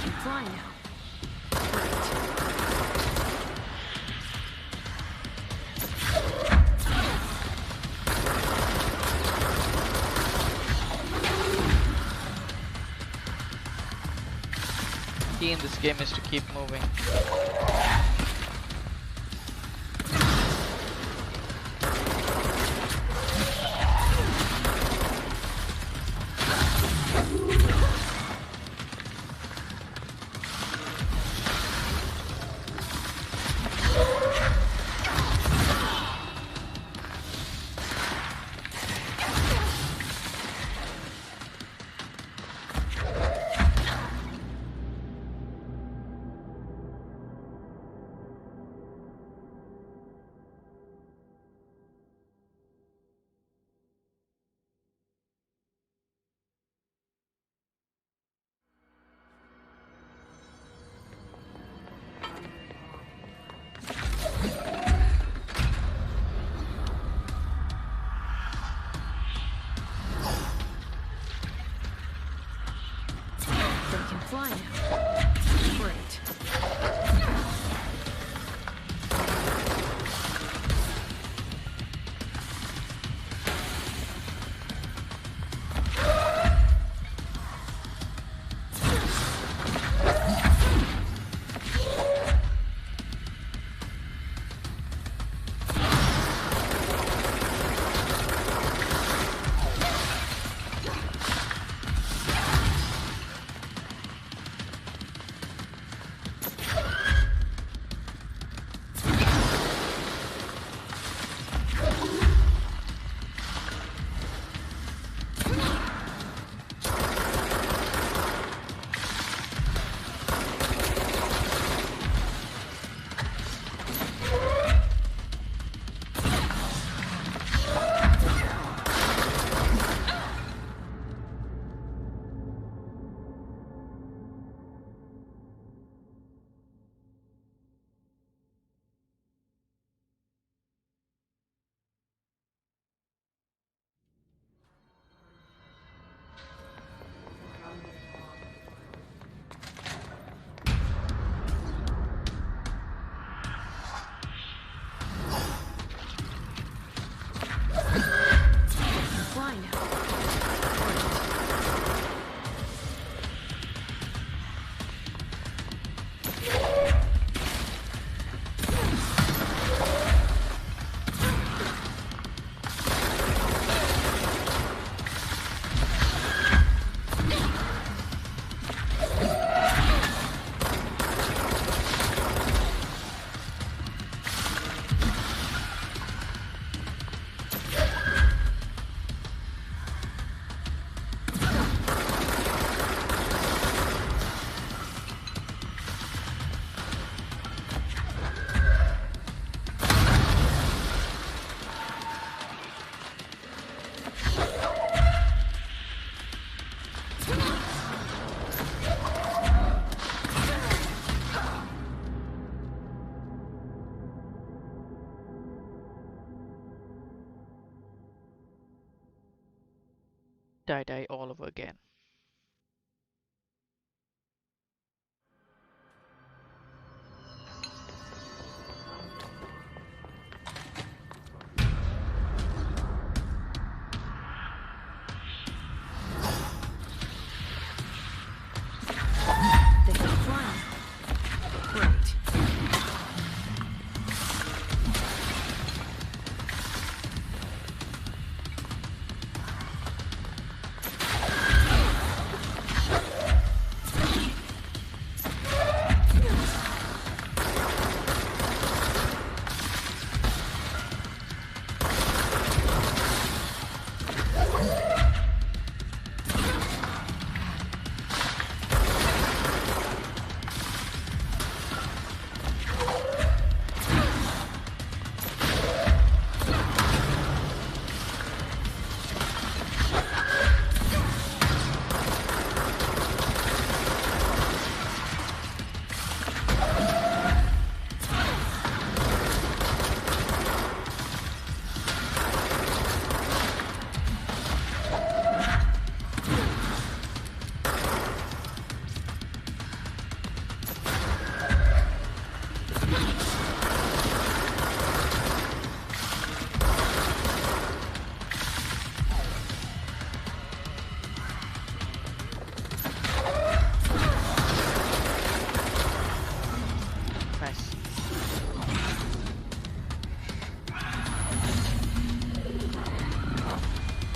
[SPEAKER 2] can fly now. Great.
[SPEAKER 1] key in this game is to keep moving.
[SPEAKER 2] Fly now. Great. Fly now.
[SPEAKER 1] Die all over again.
[SPEAKER 2] They can fly. Great.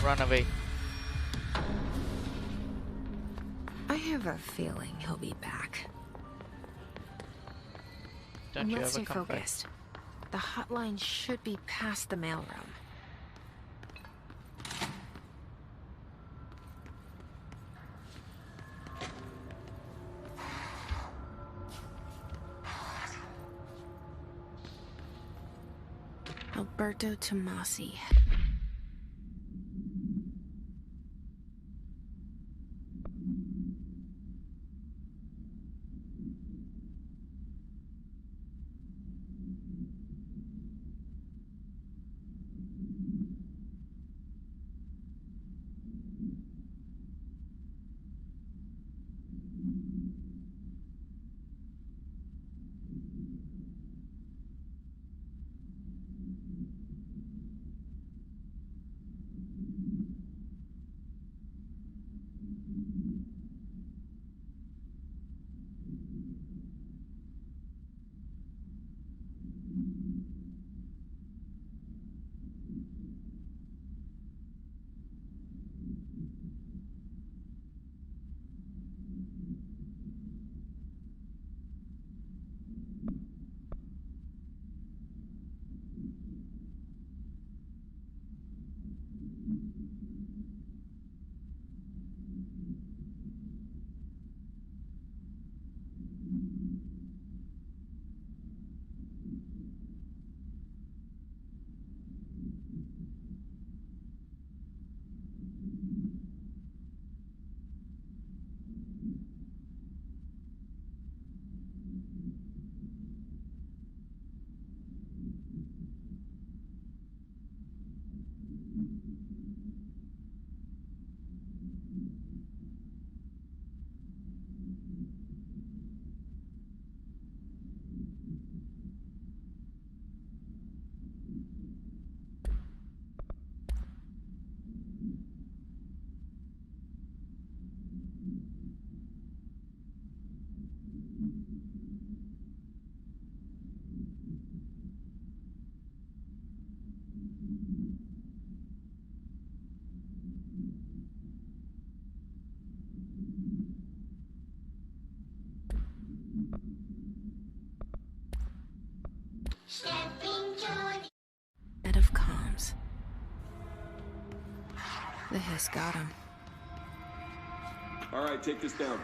[SPEAKER 1] run away.
[SPEAKER 2] I have a feeling he'll be back.
[SPEAKER 1] Don't you
[SPEAKER 2] Let's
[SPEAKER 1] ever
[SPEAKER 2] stay
[SPEAKER 1] come back?
[SPEAKER 2] focused. The hotline should be past the mailroom. Alberto Tomasi. Head of comms. The hiss got him.
[SPEAKER 11] All right, take this down.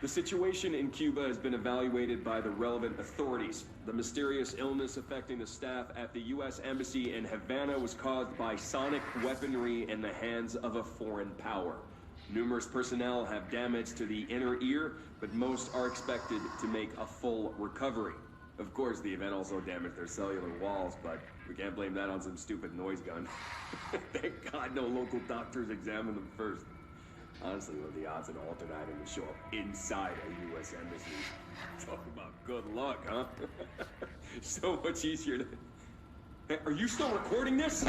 [SPEAKER 11] The situation in Cuba has been evaluated by the relevant authorities. The mysterious illness affecting the staff at the U.S. Embassy in Havana was caused by sonic weaponry in the hands of a foreign power. Numerous personnel have damage to the inner ear, but most are expected to make a full recovery. Of course, the event also damaged their cellular walls, but we can't blame that on some stupid noise gun. Thank God no local doctors examined them first. Honestly, what are the odds an alternate item would show up inside a U.S. embassy? Talk about good luck, huh? So much easier to... Hey, are you still recording this?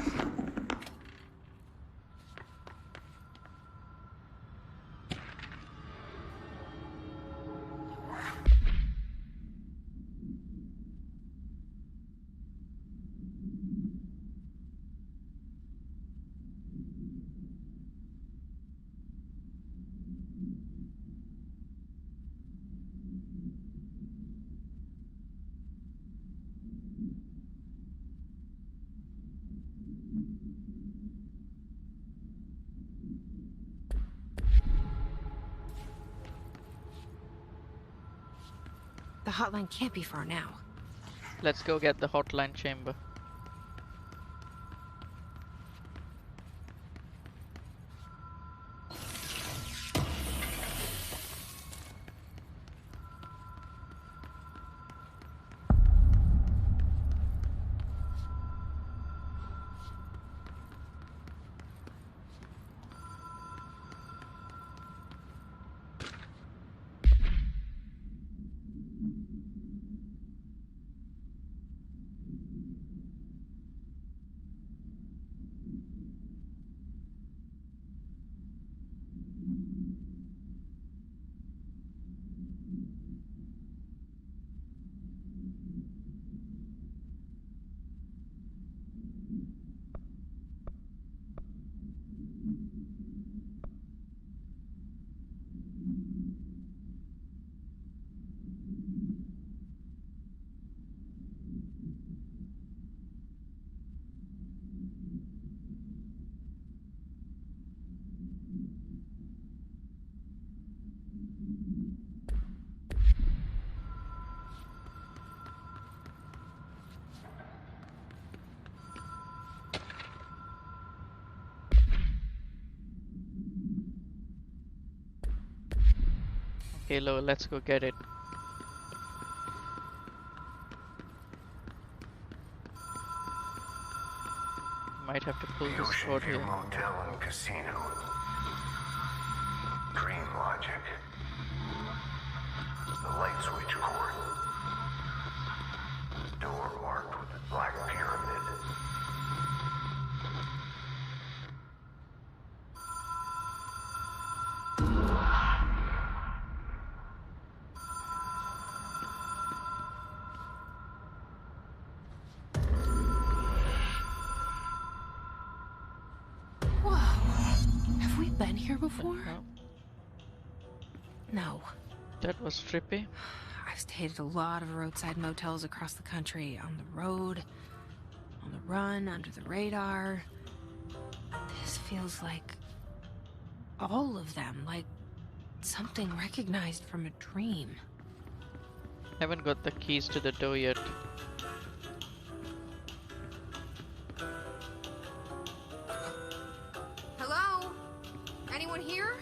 [SPEAKER 2] The hotline can't be far now.
[SPEAKER 1] Let's go get the hotline chamber. Halo, let's go get it. Might have to pull
[SPEAKER 5] The
[SPEAKER 1] this
[SPEAKER 5] Ocean
[SPEAKER 1] cord
[SPEAKER 5] View
[SPEAKER 1] here.
[SPEAKER 5] Motel and Casino. Dream logic. The light switch cord. Door marked with the black pyramid.
[SPEAKER 2] Whoa. Have we been here before?
[SPEAKER 1] No,
[SPEAKER 2] No.
[SPEAKER 1] that was trippy.
[SPEAKER 2] I've stayed at a lot of roadside motels across the country, on the road, on the run, under the radar. This feels like all of them, like something recognized from a dream.
[SPEAKER 1] Haven't got the keys to the door yet.
[SPEAKER 7] Hello? Anyone here?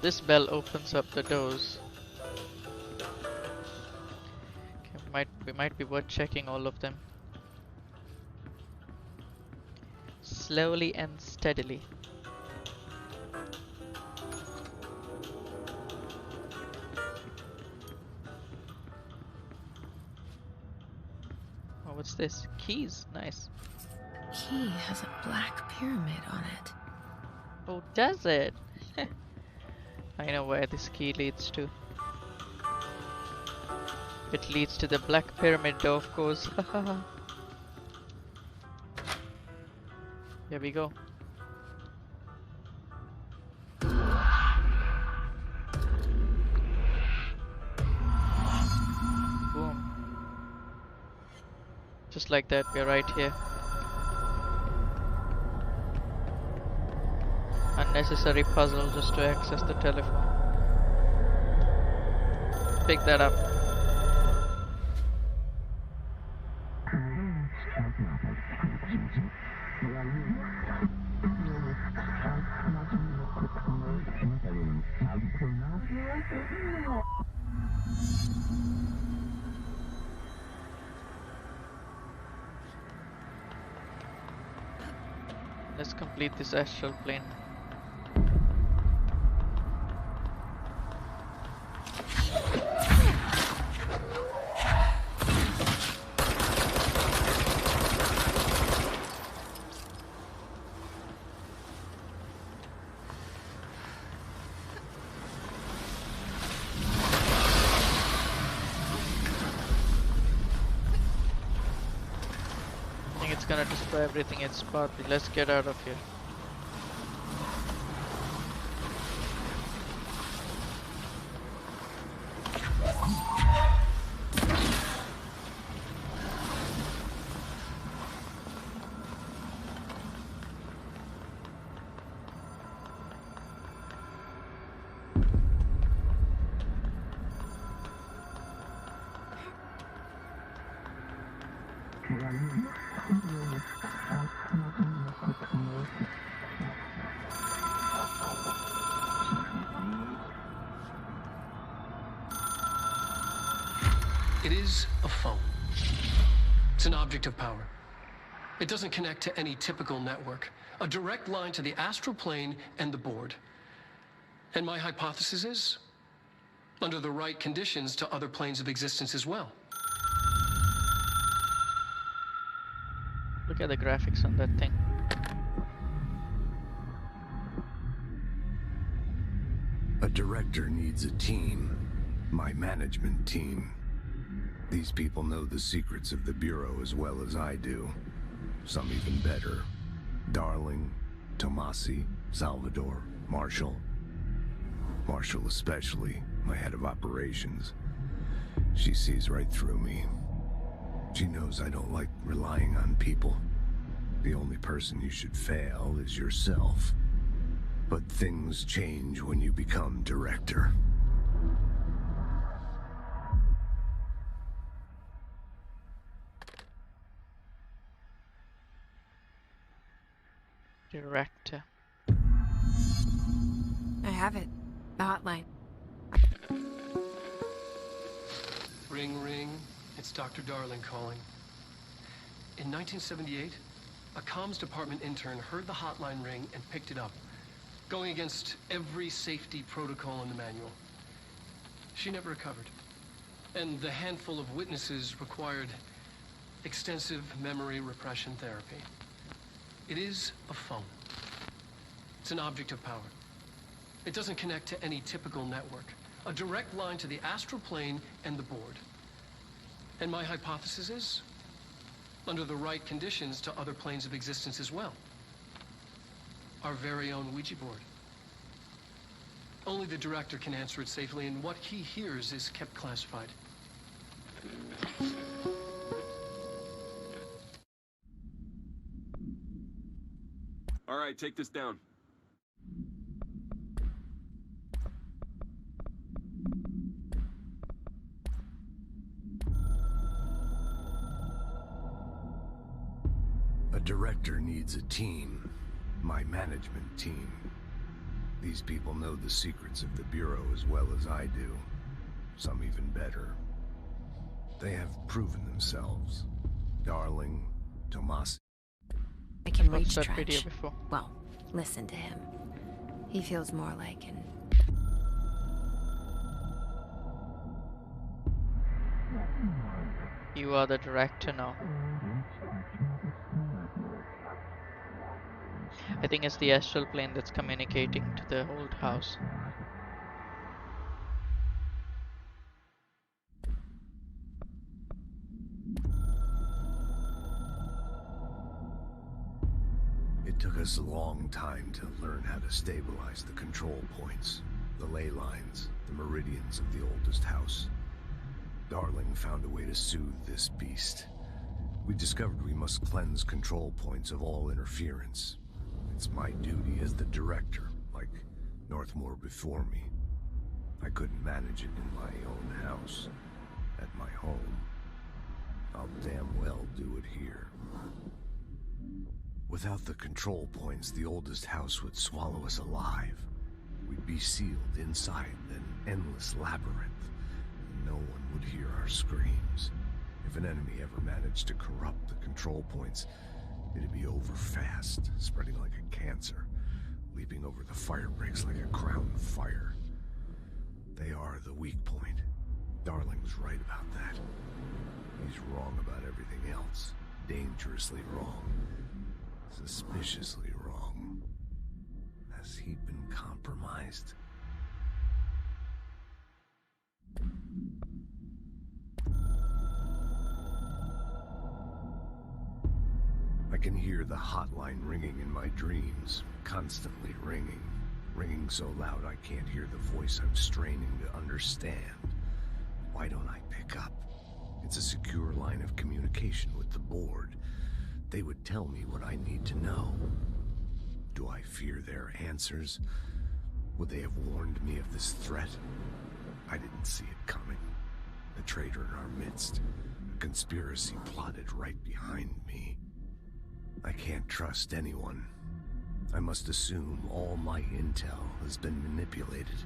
[SPEAKER 1] This bell opens up the doors. Okay, we might be worth checking all of them. Slowly and steadily. Oh, what's this? Keys, nice.
[SPEAKER 2] Key has a black pyramid on it.
[SPEAKER 1] Oh, does it? I know where this key leads to. It leads to the Black Pyramid door, of course. Here we go. Boom. Just like that, we're right here. Unnecessary puzzle just to access the telephone. Pick that up. Let's complete this astral plane. I think it's gonna destroy everything in its path. Let's get out of here.
[SPEAKER 4] It is a phone. It's an object of power. It doesn't connect to any typical network. A direct line to the astral plane and the board. And my hypothesis is, under the right conditions, to other planes of existence as well.
[SPEAKER 1] Look at the graphics on that thing.
[SPEAKER 12] A director needs a team. My management team. These people know the secrets of the Bureau as well as I do. Some even better. Darling, Tomasi, Salvador, Marshall. Marshall especially, my head of operations. She sees right through me. She knows I don't like relying on people. The only person you should fail is yourself. But things change when you become director.
[SPEAKER 1] Director.
[SPEAKER 2] I have it. The hotline.
[SPEAKER 4] Ring, ring. It's Dr. Darling calling. In 1978, a comms department intern heard the hotline ring and picked it up, going against every safety protocol in the manual. She never recovered. And the handful of witnesses required extensive memory repression therapy. It is a phone. It's an object of power. It doesn't connect to any typical network. A direct line to the astral plane and the board. And my hypothesis is, under the right conditions, to other planes of existence as well. Our very own Ouija board. Only the director can answer it safely, and what he hears is kept classified.
[SPEAKER 11] All right, take this down.
[SPEAKER 12] A director needs a team. My management team. These people know the secrets of the Bureau as well as I do. Some even better. They have proven themselves. Darling, Tomas.
[SPEAKER 2] I can
[SPEAKER 1] Watched
[SPEAKER 2] reach
[SPEAKER 1] that
[SPEAKER 2] Trench.
[SPEAKER 1] video before.
[SPEAKER 2] Well, listen to him. He feels more like an...
[SPEAKER 1] You are the director now. I think it's the astral plane that's communicating to the old house.
[SPEAKER 12] It took us a long time to learn how to stabilize the control points, the ley lines, the meridians of the oldest house. Darling found a way to soothe this beast. We discovered we must cleanse control points of all interference. It's my duty as the director, like Northmore before me. I couldn't manage it in my own house, at my home. I'll damn well do it here. Without the control points, the oldest house would swallow us alive. We'd be sealed inside an endless labyrinth, and no one would hear our screams. If an enemy ever managed to corrupt the control points, it'd be over fast, spreading like a cancer, leaping over the fire breaks like a crown fire. They are the weak point. Darling's right about that. He's wrong about everything else. Dangerously wrong. Suspiciously wrong. Has he been compromised? I can hear the hotline ringing in my dreams, constantly ringing. Ringing so loud I can't hear the voice I'm straining to understand. Why don't I pick up? It's a secure line of communication with the board. They would tell me what I need to know. Do I fear their answers? Would they have warned me of this threat? I didn't see it coming. A traitor in our midst. A conspiracy plotted right behind me. I can't trust anyone. I must assume all my intel has been manipulated.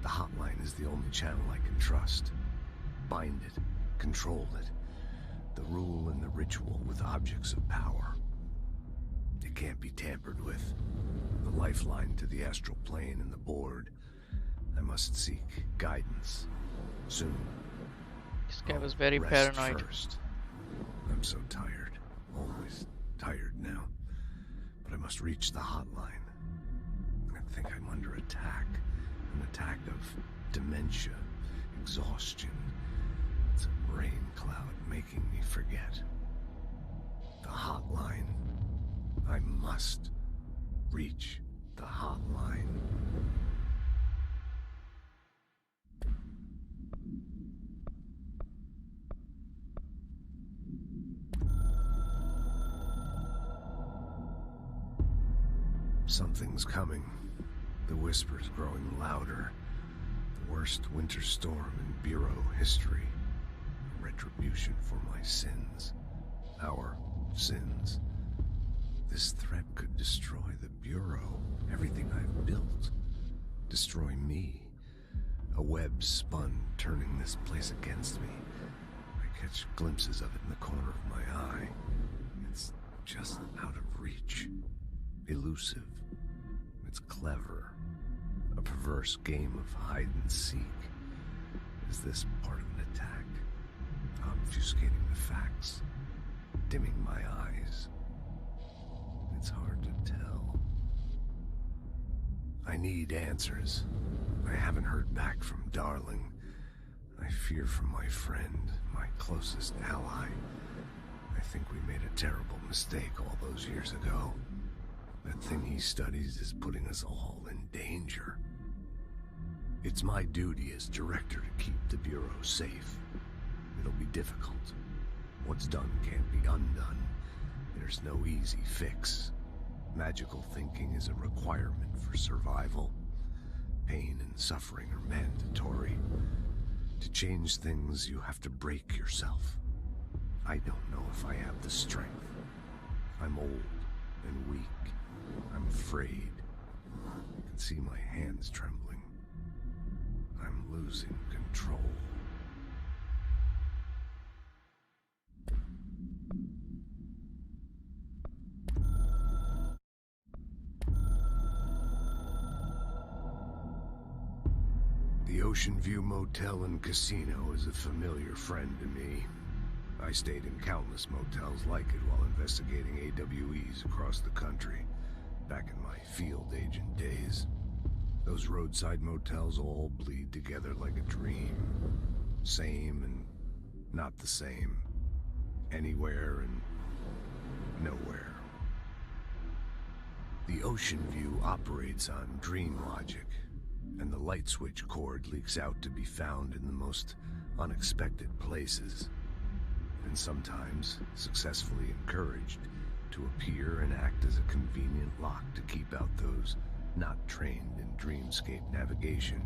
[SPEAKER 12] The hotline is the only channel I can trust. Bind it, control it. The rule and the ritual with objects of power. It can't be tampered with. The lifeline to the astral plane and the board. I must seek guidance. Soon.
[SPEAKER 1] This guy was very
[SPEAKER 12] Rest
[SPEAKER 1] paranoid.
[SPEAKER 12] First. I'm so tired. Always tired now. But I must reach the hotline. I think I'm under attack. An attack of dementia, exhaustion. It's a brain cloud making me forget. The hotline. I must reach the hotline. Something's coming. The whispers growing louder. The worst winter storm in Bureau history. A retribution for my sins. Our sins. This threat could destroy the Bureau, everything I've built. Destroy me. A web spun, turning this place against me. I catch glimpses of it in the corner of my eye. It's just out of reach. Elusive. It's clever. A perverse game of hide and seek. Is this part of an attack? Obfuscating the facts. Dimming my eyes. It's hard to tell. I need answers. I haven't heard back from Darling. I fear for my friend, my closest ally. I think we made a terrible mistake all those years ago. That thing he studies is putting us all in danger. It's my duty as director to keep the Bureau safe. It'll be difficult. What's done can't be undone. There's no easy fix. Magical thinking is a requirement for survival. Pain and suffering are mandatory. To change things, you have to break yourself. I don't know if I have the strength. I'm old and weak. I'm afraid. I can see my hands trembling. I'm losing control. The Ocean View Motel and Casino is a familiar friend to me. I stayed in countless motels like it while investigating AWEs across the country, back in my field agent days. Those roadside motels all bleed together like a dream. Same and not the same. Anywhere and nowhere. The Ocean View operates on dream logic, and the light switch cord leaks out to be found in the most unexpected places, and sometimes successfully encouraged to appear and act as a convenient lock to keep out those not trained in dreamscape navigation.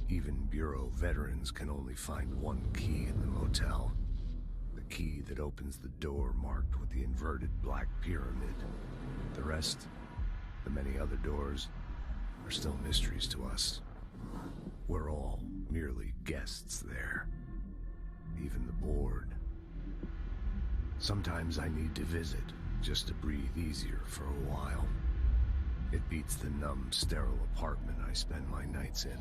[SPEAKER 12] Even Bureau veterans can only find one key in the motel. The key that opens the door marked with the inverted black pyramid. The rest, the many other doors, are still mysteries to us. We're all merely guests there. Even the board. Sometimes I need to visit, just to breathe easier for a while. It beats the numb, sterile apartment I spend my nights in,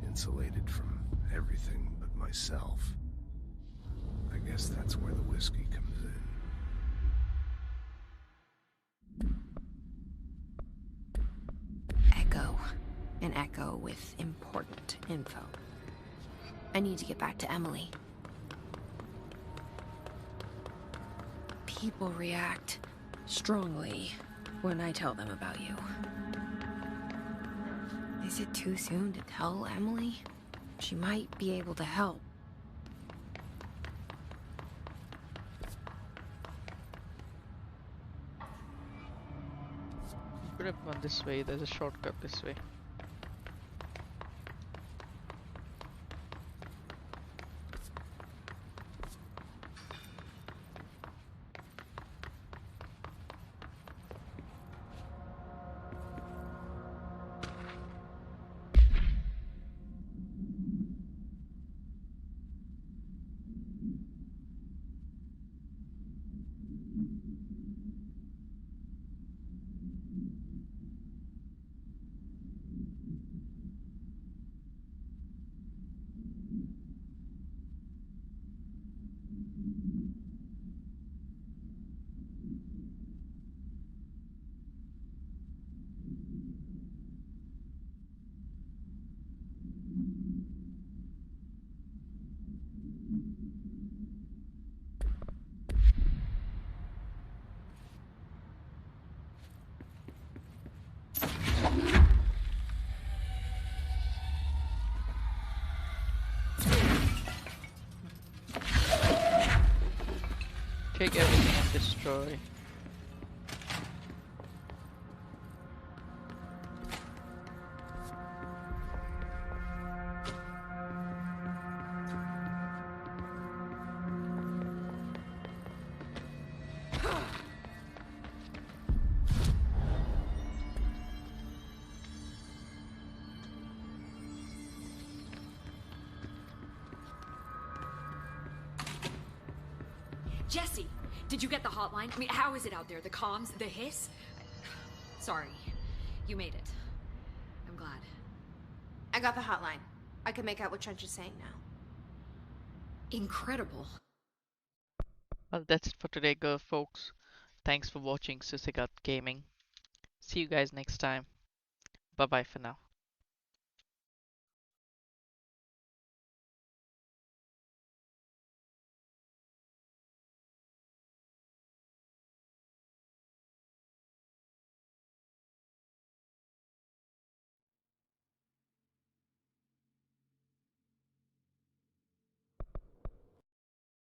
[SPEAKER 12] insulated from everything but myself. I guess that's where the whiskey comes in.
[SPEAKER 2] Echo. An echo with important info. I need to get back to Emily. People react strongly when I tell them about you. Is it too soon to tell Emily? She might be able to help.
[SPEAKER 1] Could have gone this way, there's a shortcut this way. Take everything and destroy.
[SPEAKER 8] Jesse, did you get the hotline? I mean, how is it out there? The comms, the hiss? Sorry, you made it. I'm glad.
[SPEAKER 7] I got the hotline. I can make out what Trench is saying now.
[SPEAKER 8] Incredible.
[SPEAKER 1] Well, that's it for today, go folks. Thanks for watching Susigat Gaming. See you guys next time. Bye bye for now.